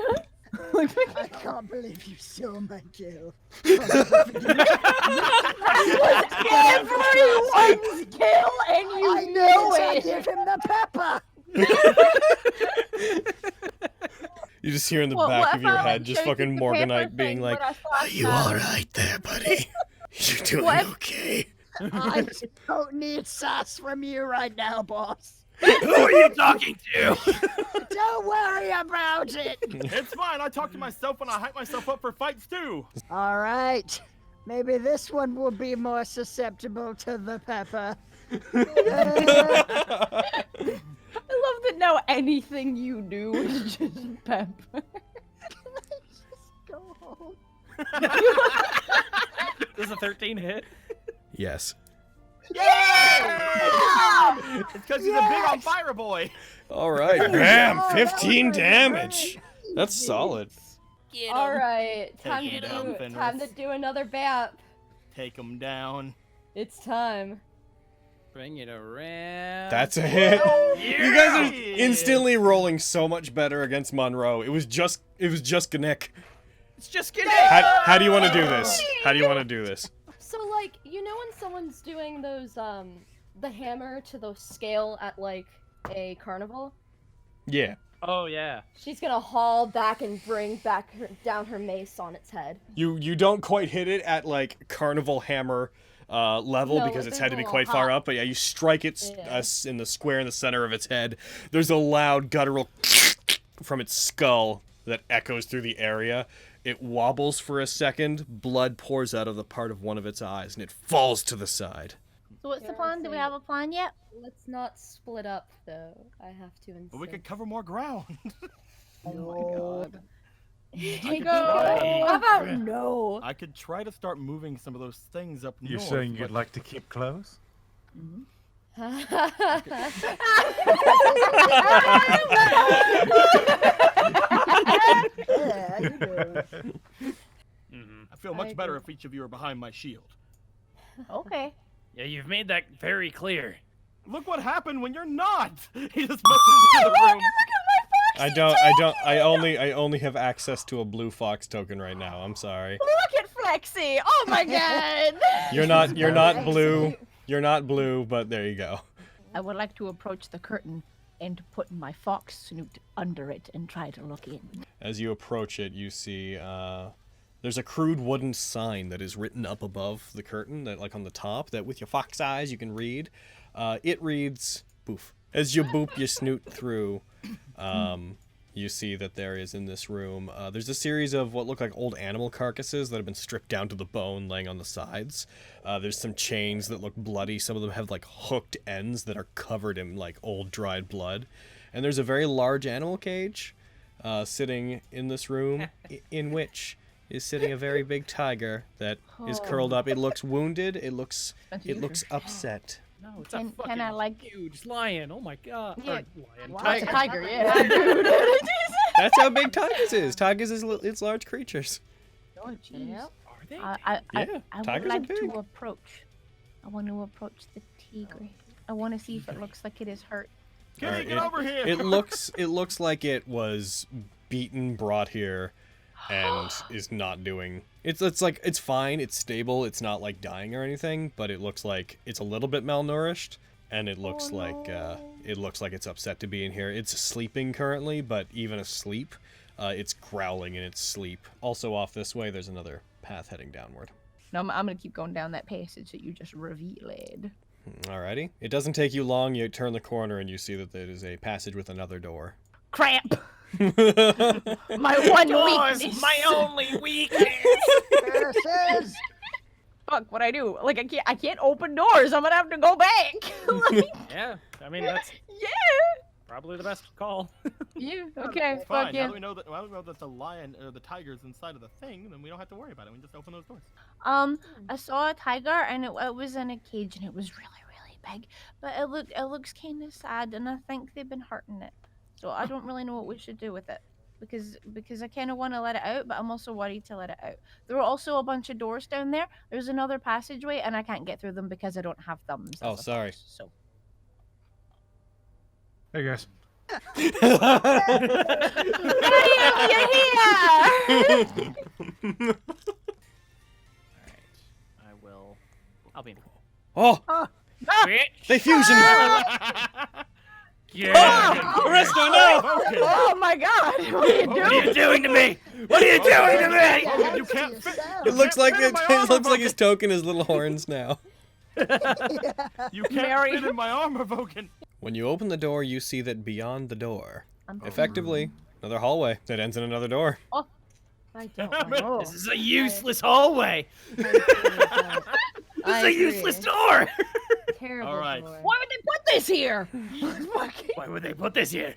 I can't believe you stole my kill. Everyone's kill, and you I know knew to it. give him the pepper. You just hear in the Well, back what of your if I, head like, just showed you fucking the paper Morganite being thing, like, but I thought Are you that- alright there, buddy? You're doing What? okay. I don't need sass from you right now, boss. Who are you talking to? Don't worry about it. It's fine. I talk to myself when I hype myself up for fights too. All right. Maybe this one will be more susceptible to the pepper. I love that now anything you do is just pep. Just go home. Does a 13 hit? yes. It's because he's a big on fire boy. All right, bam, Oh, 15 that was damage. great. That's solid. All right, time Take to it out, do Fenris. time to do another BAP. Take him down. It's time. Bring it around. That's a hit. You guys are Yeah. instantly rolling so much better against Monroe. It was just Nick. It's just kidding. How do you want to do this? How do you want to do this? So like, you know when someone's doing those the hammer to the scale at like a carnival? Yeah. Oh yeah. She's gonna haul back and bring back down her mace on its head. You don't quite hit it at like carnival hammer level No, because like, its there's head a to be little quite far hop. up, but yeah, you strike it Yeah. in the square in the center of its head. There's a loud guttural from its skull that echoes through the area. It wobbles for a second, blood pours out of the part of one of its eyes, and it falls to the side. So what's the Yeah, plan? Do we have a plan yet? Let's not split up though. I have to insist. But we could cover more ground. Oh my god. could Go. try. How about no? I could try to start moving some of those things up You're north. saying you'd but like to keep close? Yeah, you do. I feel much better if each of you are behind my shield. Okay. Yeah, you've made that very clear. Look what happened when you're not. He just motions into the room. I only have access to a blue fox token right now. I'm sorry. Look at Flexi. Oh my god. You're not blue. You're not blue, but there you go. I would like to approach the curtain and put my fox snoot under it and try to look in. As you approach it, you see there's a crude wooden sign that is written up above the curtain, that like on the top, that with your fox eyes you can read. It reads, "Boof." As you boop your snoot through, you see that there is in this room, there's a series of what look like old animal carcasses that have been stripped down to the bone laying on the sides. There's some chains that look bloody. Some of them have like hooked ends that are covered in like old dried blood. And there's a very large animal cage sitting in this room in which is sitting a very big tiger that is curled up. It looks wounded. It looks upset. No, it's Can- a fucking can I, like- huge lion. Oh my god. Yeah. Or lion. It's a Tiger. tiger, yeah. That's how big tigers is. Tigers is it's large creatures. Oh, jeez. Yep. Are they? I Yeah, would tigers are like big. to approach. I want to approach the tigre. I want to see if it looks like it is hurt. Kitty, Alright, get over here. It looks like it was beaten, brought here, and is not doing. It's like it's fine. It's stable. It's not like dying or anything, but it looks like it's a little bit malnourished, and it looks like it's upset to be in here. It's sleeping currently, but even asleep, it's growling in its sleep. Also off this way, there's another path heading downward. No, I'm gonna keep going down that passage that you just revealed. Alrighty. It doesn't take you long. You turn the corner and you see that there is a passage with another door. Crap! My one Doors, weakness. my only weakness. Curses! Fuck, what I do? Like I can't open doors. I'm gonna have to go back. Like, Yeah, I mean that's yeah. probably the best call. Yeah. Okay. It's fine. Fuck Now yeah. that we know that the lion or the tiger's inside of the thing, then we don't have to worry about it. We can just open those doors. I saw a tiger and it was in a cage and it was really big, but it looks kind of sad and I think they've been hurting it. So I don't really know what we should do with it because I kind of want to let it out, but I'm also worried to let it out. There are also a bunch of doors down there. There's another passageway and I can't get through them because I don't have thumbs. Oh, as a sorry. fox, so. Hey guys. I'll be in. Oh, Bitch. they fusion. Yeah. Aristo, no! Oh my god! What are you What are doing? you doing to me? What are you doing to me? Oh, you can't fit. It looks like fit in my it armor, looks like his token is little horns now. You can't Mary. fit in my armor, Vogan. When you open the door, you see that beyond the door, I'm- effectively, another hallway that ends in another door. I don't Damn like it. Oh. This is a useless hallway. I really don't. This I is a agree. useless door. Terrible All right. door. Why would they put this here? Why would they put this here?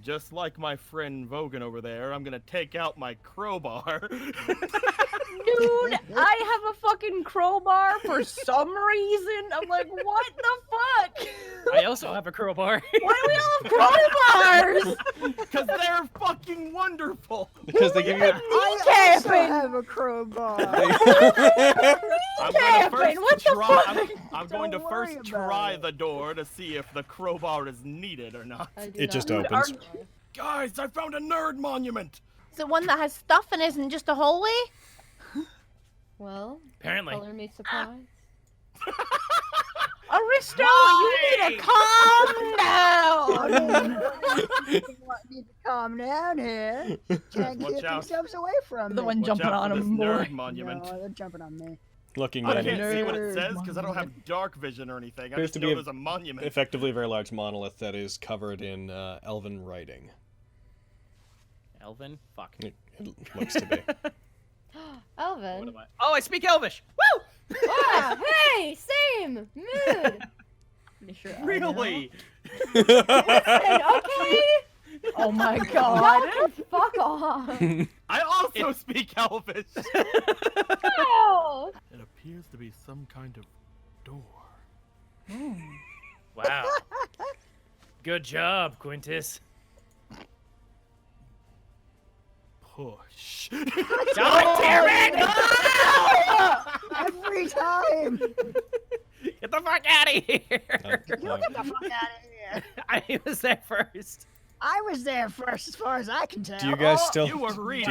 Just like my friend Vogan over there, I'm gonna take out my crowbar. Dude, I have a fucking crowbar for some reason. I'm like, what the fuck? I also have a crowbar. Why do we all have crowbars? Because they're fucking wonderful. Because they give you. I also Kneecapping. have a crowbar. I'm Kevin, gonna what first the try. fuck? I'm going to Don't worry first about try it. the door to see if the crowbar is needed or not. I do It not just like opens. this door. Guys, I found a nerd monument. Is it one that has stuff and isn't just a hallway? Well, Apparently. color me surprised. Aristo, you need to calm down. You want me to calm down here? Can't Watch keep out. themselves away from The me. one Watch jumping out on for this him, boy. nerd monument. No, they're jumping on me. Looking I at can't it, see what it Nerd says because I don't have monument. dark vision or anything. I Appears just to know be a- there's a monument. effectively a very large monolith that is covered in elven writing. Elven? Fuck. It looks to be. What Elvin. am I? Oh, I speak Elvish. Woo! Ah, hey, same mood. Pretty sure I Really? Listen, okay? Oh my Y'all god. can fuck off. I also speak Elvish. No. It appears to be some kind of door. Wow. Good job, Quintus. push. Damn it! Every time. Get the fuck out of here! You get the fuck out of here. I was there first. I was there first, as far as I can tell. Do you guys still? You were Do reading.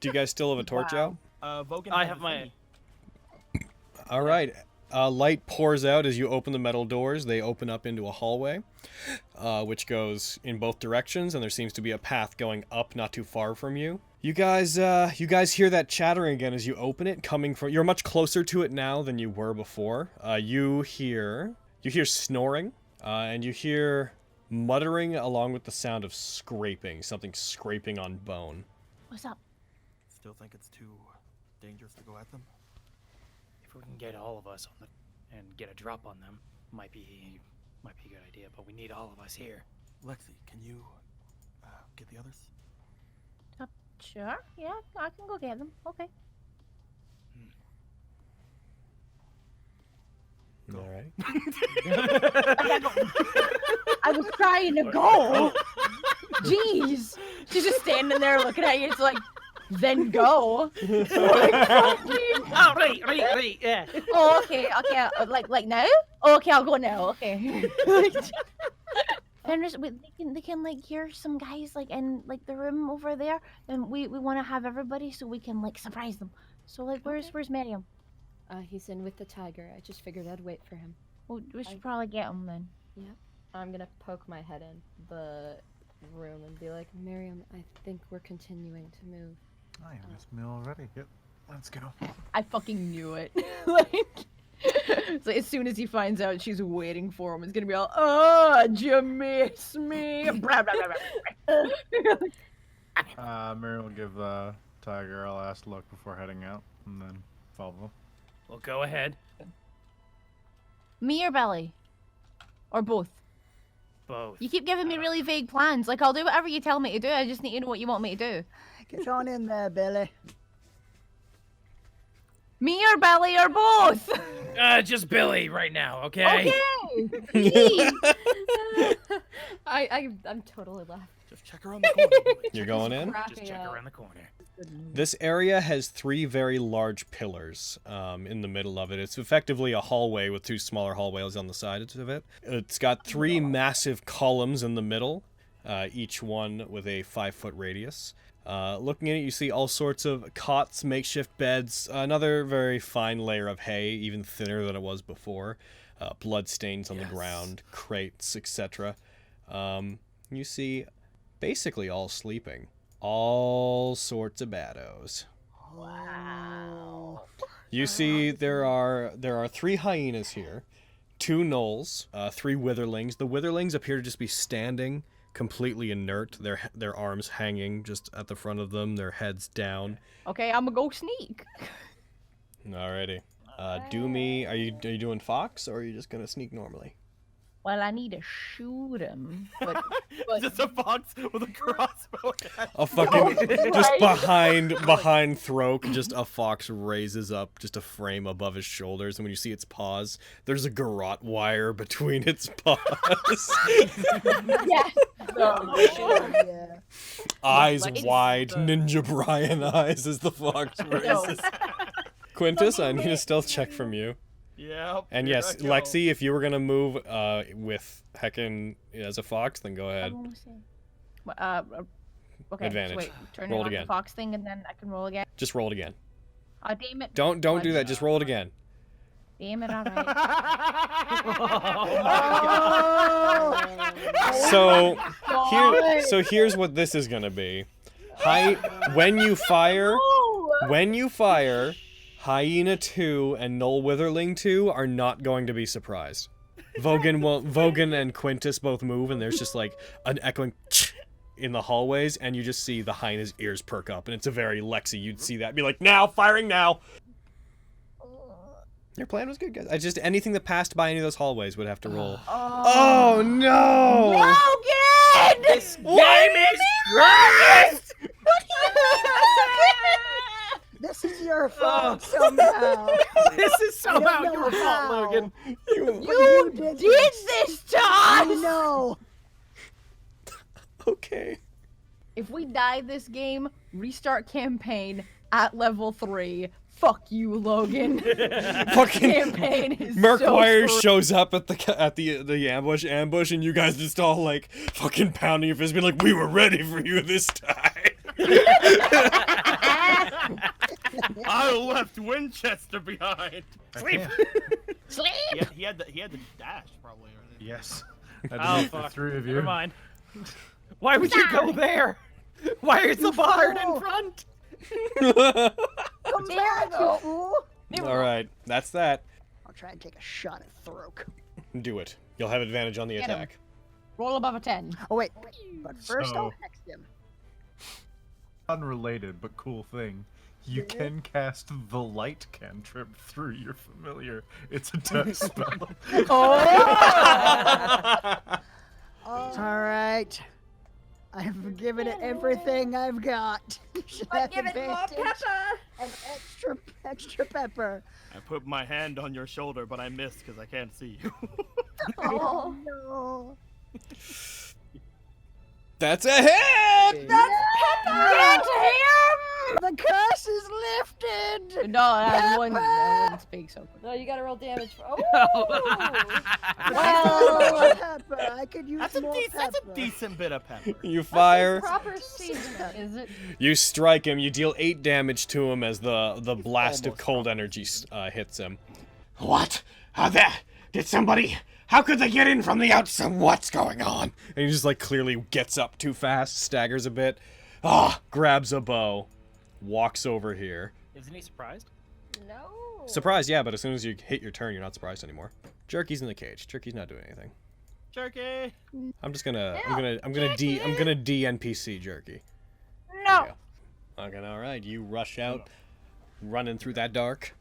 you guys still have a torch Wow. out? Vogan I has have a my. thingy. All right. Light pours out as you open the metal doors. They open up into a hallway, which goes in both directions, and there seems to be a path going up not too far from you. You guys hear that chattering again as you open it, coming from. You're much closer to it now than you were before. You hear snoring, and you hear muttering along with the sound of scraping, something scraping on bone. What's up? Still think it's too dangerous to go at them? If we can get all of us on the and get a drop on them, might be a good idea. But we need all of us here. Lexi, can you get the others? Sure. Yeah, I can go get them. Okay. All right. I was trying to go. Jeez. She's just standing there looking at you. It's like, then go. Like, fuck me. Oh, right, yeah. Oh, okay. Like now? Oh, okay, I'll go now. Okay. Fenris, they can like hear some guys like in like the room over there, and we want to have everybody so we can like surprise them. So like, where's Miriam? He's in with the tiger. I just figured I'd wait for him. Well, we should probably get him then. Yep. I'm gonna poke my head in the room and be like, Miriam, I think we're continuing to move. I missed me already. Yep. Let's go. I fucking knew it. Like, so as soon as he finds out she's waiting for him, it's gonna be all, oh, did you miss me? Blah, blah, blah, blah. Mary will give Tiger a last look before heading out, and then follow. Well, go ahead. Me or Belly? Or both? Both. You keep giving me really vague plans. Like, I'll do whatever you tell me to do. I just need to know what you want me to do. Get on in there, Billy. Me or Belly or both? Just Billy right now, okay? Okay. Please. I'm totally left. Just check around the corner. You're going in? Just check around the corner. This area has 3 very large pillars in the middle of it. It's effectively a hallway with 2 smaller hallways on the sides of it. It's got 3 massive columns in the middle, each one with a 5-foot radius. Looking at it, you see all sorts of cots, makeshift beds, another very fine layer of hay, even thinner than it was before, blood stains on the ground, crates, etc. You see basically all sleeping. All sorts of baddos. Wow. You see there are 3 hyenas here, 2 gnolls, 3 witherlings. The witherlings appear to just be standing completely inert, their arms hanging just at the front of them, their heads down. Okay, I'm gonna go sneak. Alrighty. Do me. Are you doing fox or are you just gonna sneak normally? Well, I need to shoot him, but Just a fox with a crossbow. A fucking just behind Throke, just a fox raises up just a frame above his shoulders, and when you see its paws, there's a garrote wire between its paws. yes. Yeah. Eyes Like, wide, Ninja Brian eyes as the fox raises. Quintus, I need a stealth check from you. Yeah. And yes, Lexi, if you were gonna move with Heckin as a fox, then go ahead. Okay. Advantage. So wait, turn Roll it it on again. the fox thing, and then I can roll again. Just roll it again. Damn it. Don't do that. Just roll it again. Damn it, all right. Here's what this is gonna be. When you fire, Hyena 2 and Null Witherling 2 are not going to be surprised. Vogan and Quintus both move, and there's just like an echoing in the hallways, and you just see the hyena's ears perk up, and it's a very Lexi. You'd see that, be like, now, firing now. Your plan was good, guys. I just anything that passed by any of those hallways would have to roll. Oh no! Logan! This game is great! This is your fault somehow. This is somehow know your fault, how. Logan. You did did this to us! I know. Okay. If we die this game, restart campaign at level 3. Fuck you, Logan. Fucking Campaign is Merkwire so shows up at the ambush, and you guys just all like fucking pounding your fist, being like, "We were ready for you this time." I left Winchester behind. Sleep. Sleep! He had the dash probably. Right? Yes. Oh, The fuck. 3 of you. Never mind. Why would you go there? Why is the bard in front? Come back, you fool! All right, that's that. I'll try and take a shot at Throke. Do it. You'll have advantage on the Get him. attack. Roll above a 10. Oh wait, but first I'll So- hex him. Unrelated but cool thing. You can cast the light cantrip through your familiar. It's a death spell. Alright. I've given it everything I've got. You should have Give it more advantage pepper. and extra pepper. I put my hand on your shoulder, but I missed because I can't see you. Oh, No. That's a hit! Get him! The curse is lifted! No, I wouldn't speak so quick. no, you gotta roll damage. For... Oh. Well, pepper. I could use That's a, more that's pepper. a decent bit of pepper. You fire. Proper seasoning. Is it? You strike him. You deal 8 damage to him as the blast of almost cold energy hits him. What? Did somebody? How could they get in from the outside? What's going on? And he just like clearly gets up too fast, staggers a bit, grabs a bow, walks over here. Isn't he surprised? No. Surprised, yeah, but as soon as you hit your turn, you're not surprised anymore. Jerky's in the cage. Jerky's not doing anything. Jerky. I'm just gonna I'm gonna D NPC Jerky. No. There you go. Okay, all right. You rush out, running through that dark.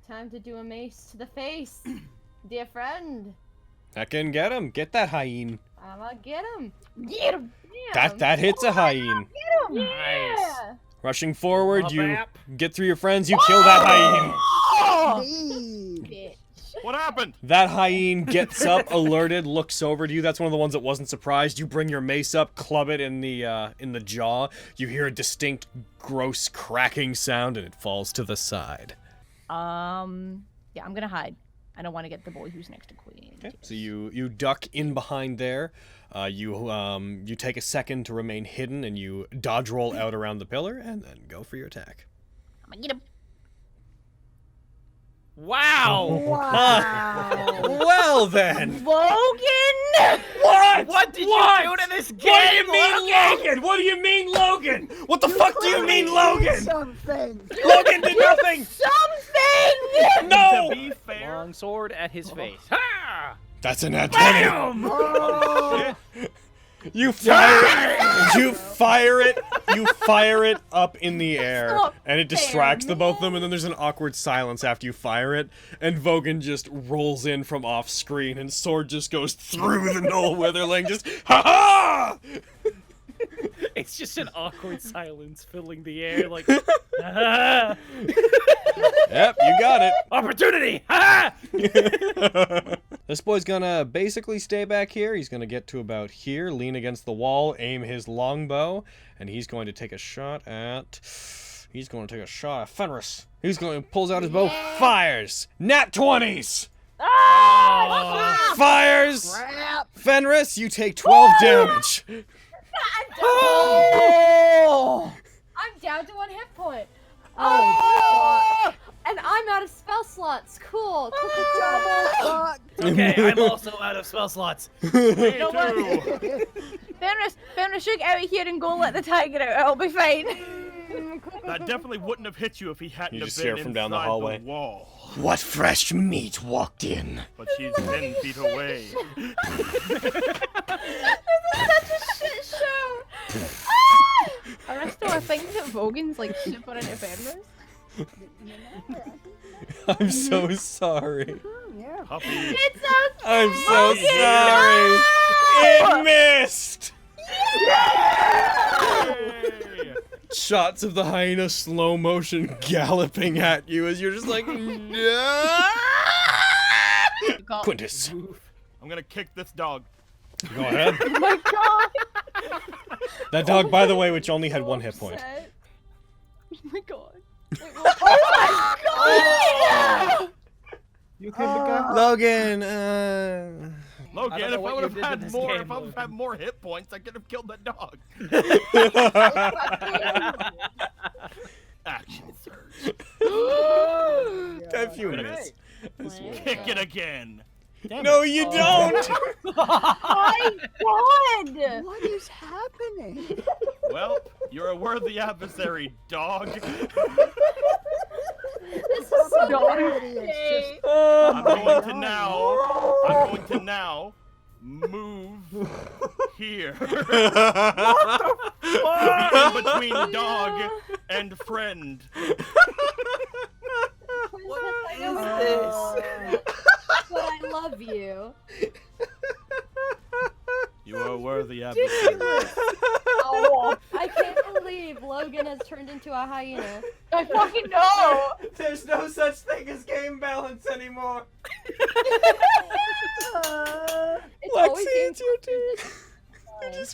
Time to do a mace to the face. Dear friend, That can get him. Get that hyene. I'ma get him. Get him! That hits a hyene. Yeah. Rushing forward, A you bap. get through your friends. You kill that hyene. Hey. Bitch. What happened? That hyene gets up, alerted, looks over to you. That's one of the ones that wasn't surprised. You bring your mace up, club it in the jaw. You hear a distinct, gross cracking sound, and it falls to the side. Yeah, I'm gonna hide. I don't want to get the boy who's next to Queen. Okay. So you duck in behind there. You take a second to remain hidden, and you dodge roll out around the pillar, and then go for your attack. I'm gonna get him. Wow! Well then. Logan! What did you do to this game? What do you mean, Logan? What do you mean, Logan? What the fuck do you mean, Logan? Something. Logan did nothing. Something! No. To be fair, Long sword at his face. Ha! That's an nat 20. Oh. You fire it up in the air, and it distracts the both of them, and then there's an awkward silence after you fire it, and Vogan just rolls in from off screen, and sword just goes through the Noel Witherling, just ha-ha! It's just an awkward silence filling the air, like, ah, Yep, you got it. opportunity! Ha! This boy's gonna basically stay back here. He's gonna get to about here, lean against the wall, aim his longbow, and he's going to take a shot at... Fenris. Pulls out his bow, fires. Nat 20s! Fires! Crap. Fenris, you take 12 damage. I'm down to 1 hit point. Oh, And I'm out of spell slots. Cool. fuck. Okay, I'm also out of spell slots. You know what? Fenris should get out of here and go let the tiger out. I'll be fine. that definitely wouldn't have hit you if he hadn't You have just been hear from down the inside hallway. wall. What fresh meat walked in? But she's 10 feet away. Such a shit show. Aristo, I think that Vogan's like super into Fenris. I'm so sorry. Yeah. Puppy. It's okay! I'm so sorry. It missed. Yay! Shots of the hyena slow motion galloping at you as you're just like, no. Quintus, I'm gonna kick this dog. go ahead. Oh my god! That dog, by the way, which only had one hit point. Upset. Oh my god. Wait, Oh You okay, big guy? Logan, Logan, know if I what would you have did had to this more, game, if I would have Logan. had more hit points, I could have killed that dog. Action surge. a few minutes. Kick it again. No, you don't! my god! What is happening? Well, you're a worthy adversary, dog. This is so It's just I'm going to now move here. In between dog and friend. What is this? But I love you. You are a worthy adversary. Oh, I can't believe Logan has turned into a hyena. I fucking know! There's no such thing as game balance anymore. It's always Lexi, it's your turn.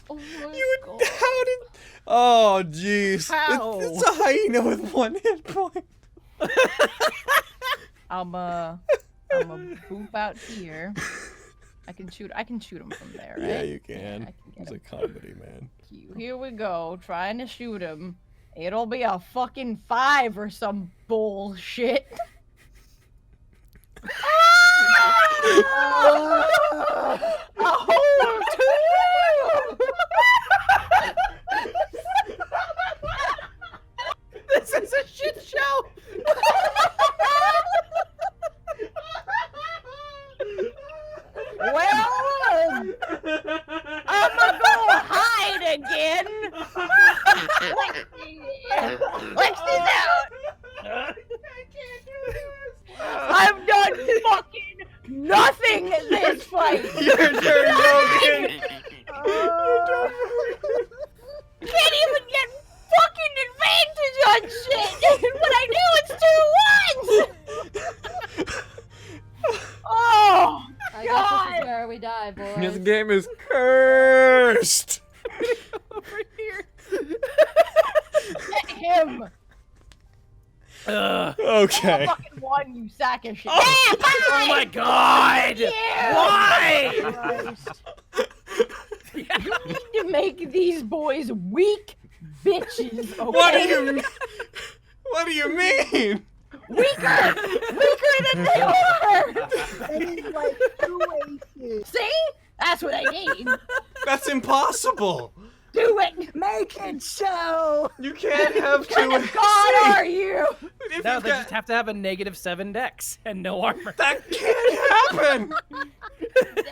Oh my You God. how did? Oh, jeez. How? It's a hyena with one hit point. I'm boop out here. I can shoot him from there, right? Yeah, you can. I can get It's a him. comedy, man. Here we go, trying to shoot him. It'll be a fucking 5 or some bullshit. This is a shit show. Well, I'ma go hide again. Lexi's out. I've done fucking nothing this fight. Your turn, Logan. Can't even get fucking advantage on shit. When I do, it's 2 1s. Oh. I guess this is where we die, boys. This game is cursed. Over here. Get him. Okay. Fucking 1, you sack of shit. Oh my god! Why? You need to make these boys weak bitches. Okay? What do you mean? Weaker than they are. and he's like 2 aces. See? That's what I need. That's impossible. Do it. Make it so. You can't have What kind of god are you? If No, you've they got- just have to have a -7 dex and no armor. That can't happen.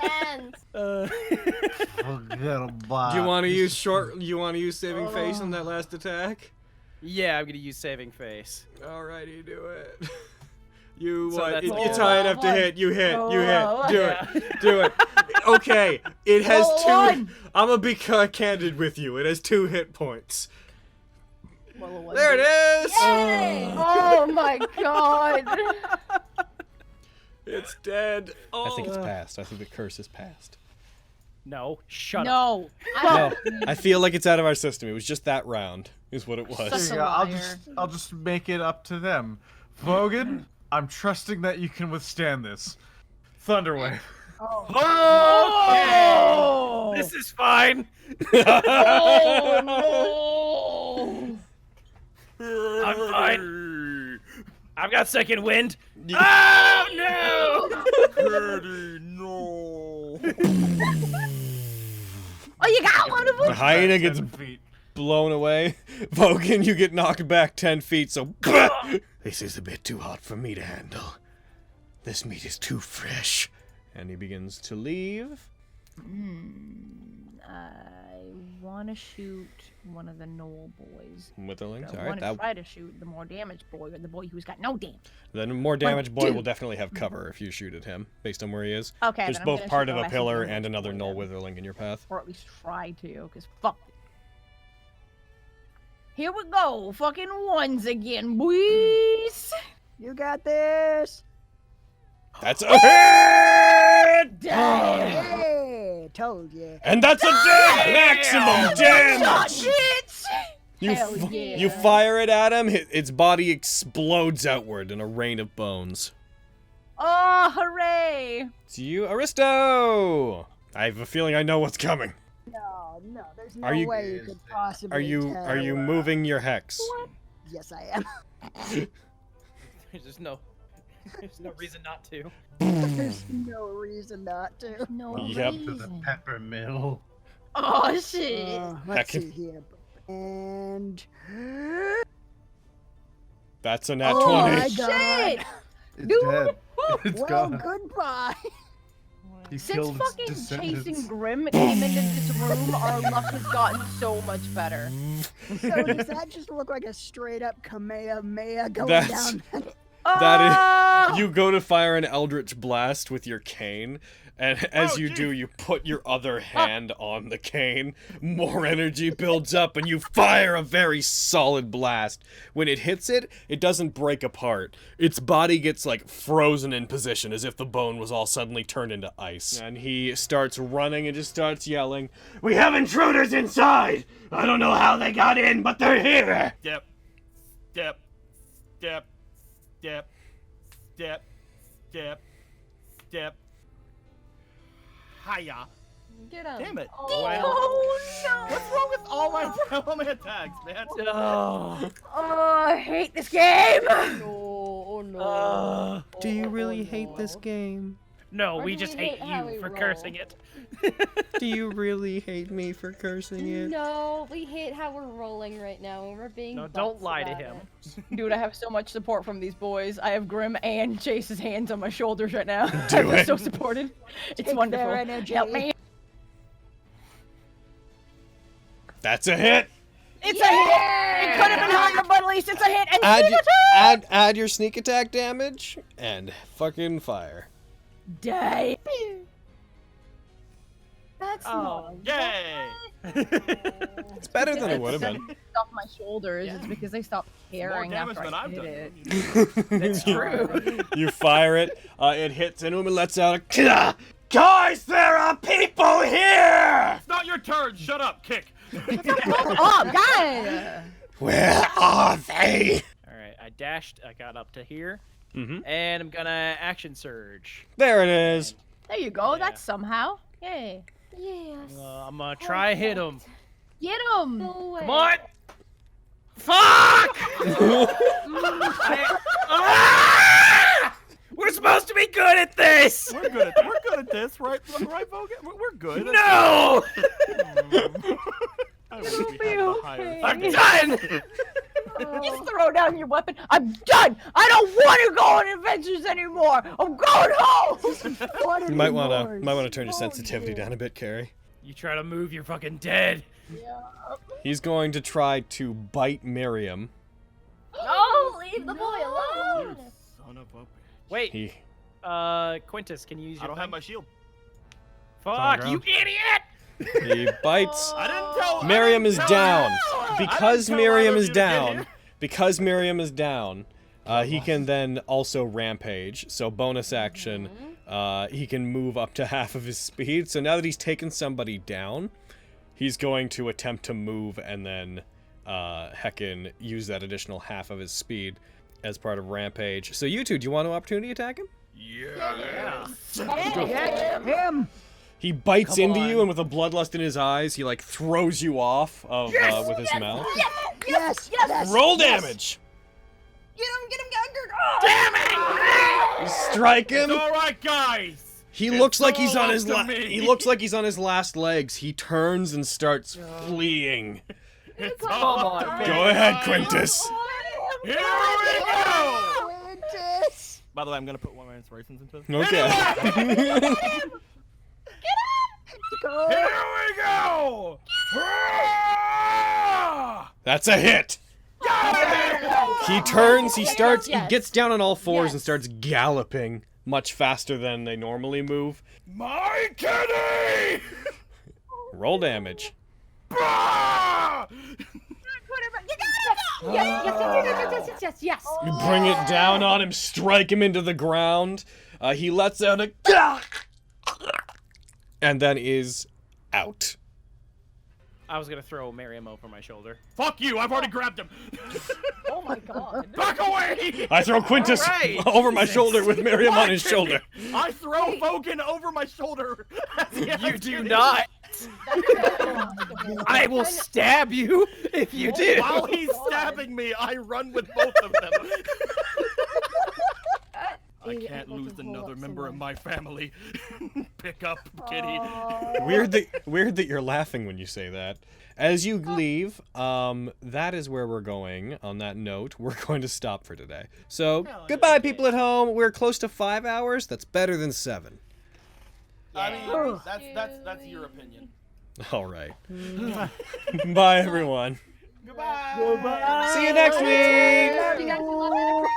Dance. Forget about Do you want to this. use short? You want to use saving face on that last attack? Yeah, I'm gonna use saving face. Alrighty, do it. You So what? that's It's all. high enough to hit. You hit. You hit. Do Yeah. it. Do it. Okay. It has Roll 2. one. I'm gonna be candid with you. It has 2 hit points. Well, There it is. Yay! Oh my god. It's dead. Oh. I think it's passed. I think the curse is passed. No, shut up. No. No, I feel like it's out of our system. It was just that round, is what it was. Such a Yeah, liar. I'll just make it up to them. Logan, I'm trusting that you can withstand this. Thunderwave. Oh. This is fine. Oh no. I'm fine. I've got second wind. Oh no! Oh, you got one of The them? hyena gets 7 feet. blown away. Vogan, you get knocked back 10 feet, so... This is a bit too hot for me to handle. This meat is too fresh. And he begins to leave. I want to shoot one of the Knoll boys. Witherlings, I alright. want to try to shoot the more damaged boy, or the boy who's got no damage. Then more damaged boy dude. will definitely have cover if you shoot at him, based on where he is. Okay, There's then I'm both gonna part shoot of the a last pillar damaged and another boy null then. witherling in your path. Or at least try to, because fuck it. Here we go, fucking 1s again, boys. You got this. That's a hit! Damn. Hey, told you. And that's a maximum damage! You, Hell yeah. you fire it at him, its body explodes outward in a rain of bones. Oh, hooray! It's you, Aristo! I have a feeling I know what's coming. No, there's no Are you- way you could possibly Are you tell. moving your hex? Yes, I am. There's no reason not to. There's no reason not to. No Yep. To the reason. pepper mill. Oh, shit! Let's Heck. see here. And That's a nat oh 20. my god! Shit! It's Dude. dead. It's Well, gone. goodbye. He Since killed its fucking descendants. chasing Grim came into this room, our luck has gotten so much better. So does that just look like a straight up Kamehameha going That's- down? That Ah! is, you go to fire an Eldritch Blast with your cane, and as you do, you put your other hand on the cane. More energy builds up, and you fire a very solid blast. When it hits it, it doesn't break apart. Its body gets like frozen in position, as if the bone was all suddenly turned into ice. And he starts running and just starts yelling, "We have intruders inside! I don't know how they got in, but they're here!" Step. Step. Step. Step. Step. Step. Step. Hiya. Get up. Damn it. Oh, no! What's wrong with all my attacks, man? Oh. Oh, I hate this game! No, oh no. Do you really hate this game? No, Or we do just we hate hate how you we for roll? cursing it. Do you really hate me for cursing it? No, we hate how we're rolling right now, and we're being. No, don't butts lie to about him. it. Dude, I have so much support from these boys. I have Grim and Chase's hands on my shoulders right now. Do I feel it. so supported. It's Take wonderful. their energy. Help me. That's a hit! It's a hit! It could have been higher, but at least it's a hit. And Add, sneak add your sneak attack damage, and fucking fire. Die. That's Oh, not. Yay! It's better than it would have been. Off my shoulders. It's because they stopped caring damage after than I I've hit done. it. It's true. You fire it, it hits, and Uma lets out a "Kah! Guys, there are people here! It's not your turn. Shut up. Kick. Oh, God! Where are they? Alright, I dashed, I got up to here, Mm-hmm. and I'm gonna action surge. There it is. There you go. Yeah. That's somehow. Yay. Yes. I'm gonna try hit him. Get him! No way. Come on! Fuck! Ah! We're supposed to be good at this! We're good at this, right? Right, Vogan? We're good. No! I wish we had the higher. I'm done! Just throw down your weapon. I'm done! I don't want to go on adventures anymore! I'm going home! You might wanna turn your sensitivity down a bit, Carrie. You try to move, you're fucking dead. He's going to try to bite Miriam. No, leave the boy alone. You son of a bitch. Wait, He Quintus, can you use your I don't thing? have my shield. Fuck, on you the idiot! he bites. I didn't tell. Miriam is down. Because tell Miriam either of is you to get down. here. Because Miriam is down. He can then also rampage. So bonus action. He can move up to half of his speed. So now that he's taken somebody down, he's going to attempt to move and then heckin' use that additional half of his speed as part of rampage. So you two, do you want to opportunity attack him? Yeah. Him. He bites Come into on. you, and with a bloodlust in his eyes, he like throws you off of with his mouth. Yes. Roll damage. Get him, You strike him. It's all right, guys. He looks like he's all on his up to me. he looks like he's on his last legs. He turns and starts fleeing. It's all up to me. Go ahead, Quintus. Here we go. Quintus. By the way, I'm gonna put one of my inspirations into this. Okay. Go. Here we go. Ah! That's a hit. He turns, he starts, he Yes. gets down on all fours and Yes. starts galloping much faster than they normally move. My kitty. Roll damage. Ah! Yes. You bring it down on him, strike him into the ground. He lets out a and then is out. I was gonna throw Miriam over my shoulder. Fuck you! I've already grabbed him. Oh my god. Back away! I throw Quintus Alright, over my Jesus. shoulder with Miriam on What? his shoulder. I throw Vogan over my shoulder. as he You has do to. not. I will stab you if you do. While he's stabbing me, I run with both of them. I can't lose another member of my family. Pick up, kitty. Weird that you're laughing when you say that. As you leave, that is where we're going. On that note, we're going to stop for today. So, goodbye, people at home. We're close to 5 hours. That's better than 7. I mean, that's your opinion. All right. Bye, everyone. Goodbye. Goodbye. See you next week. You guys love it.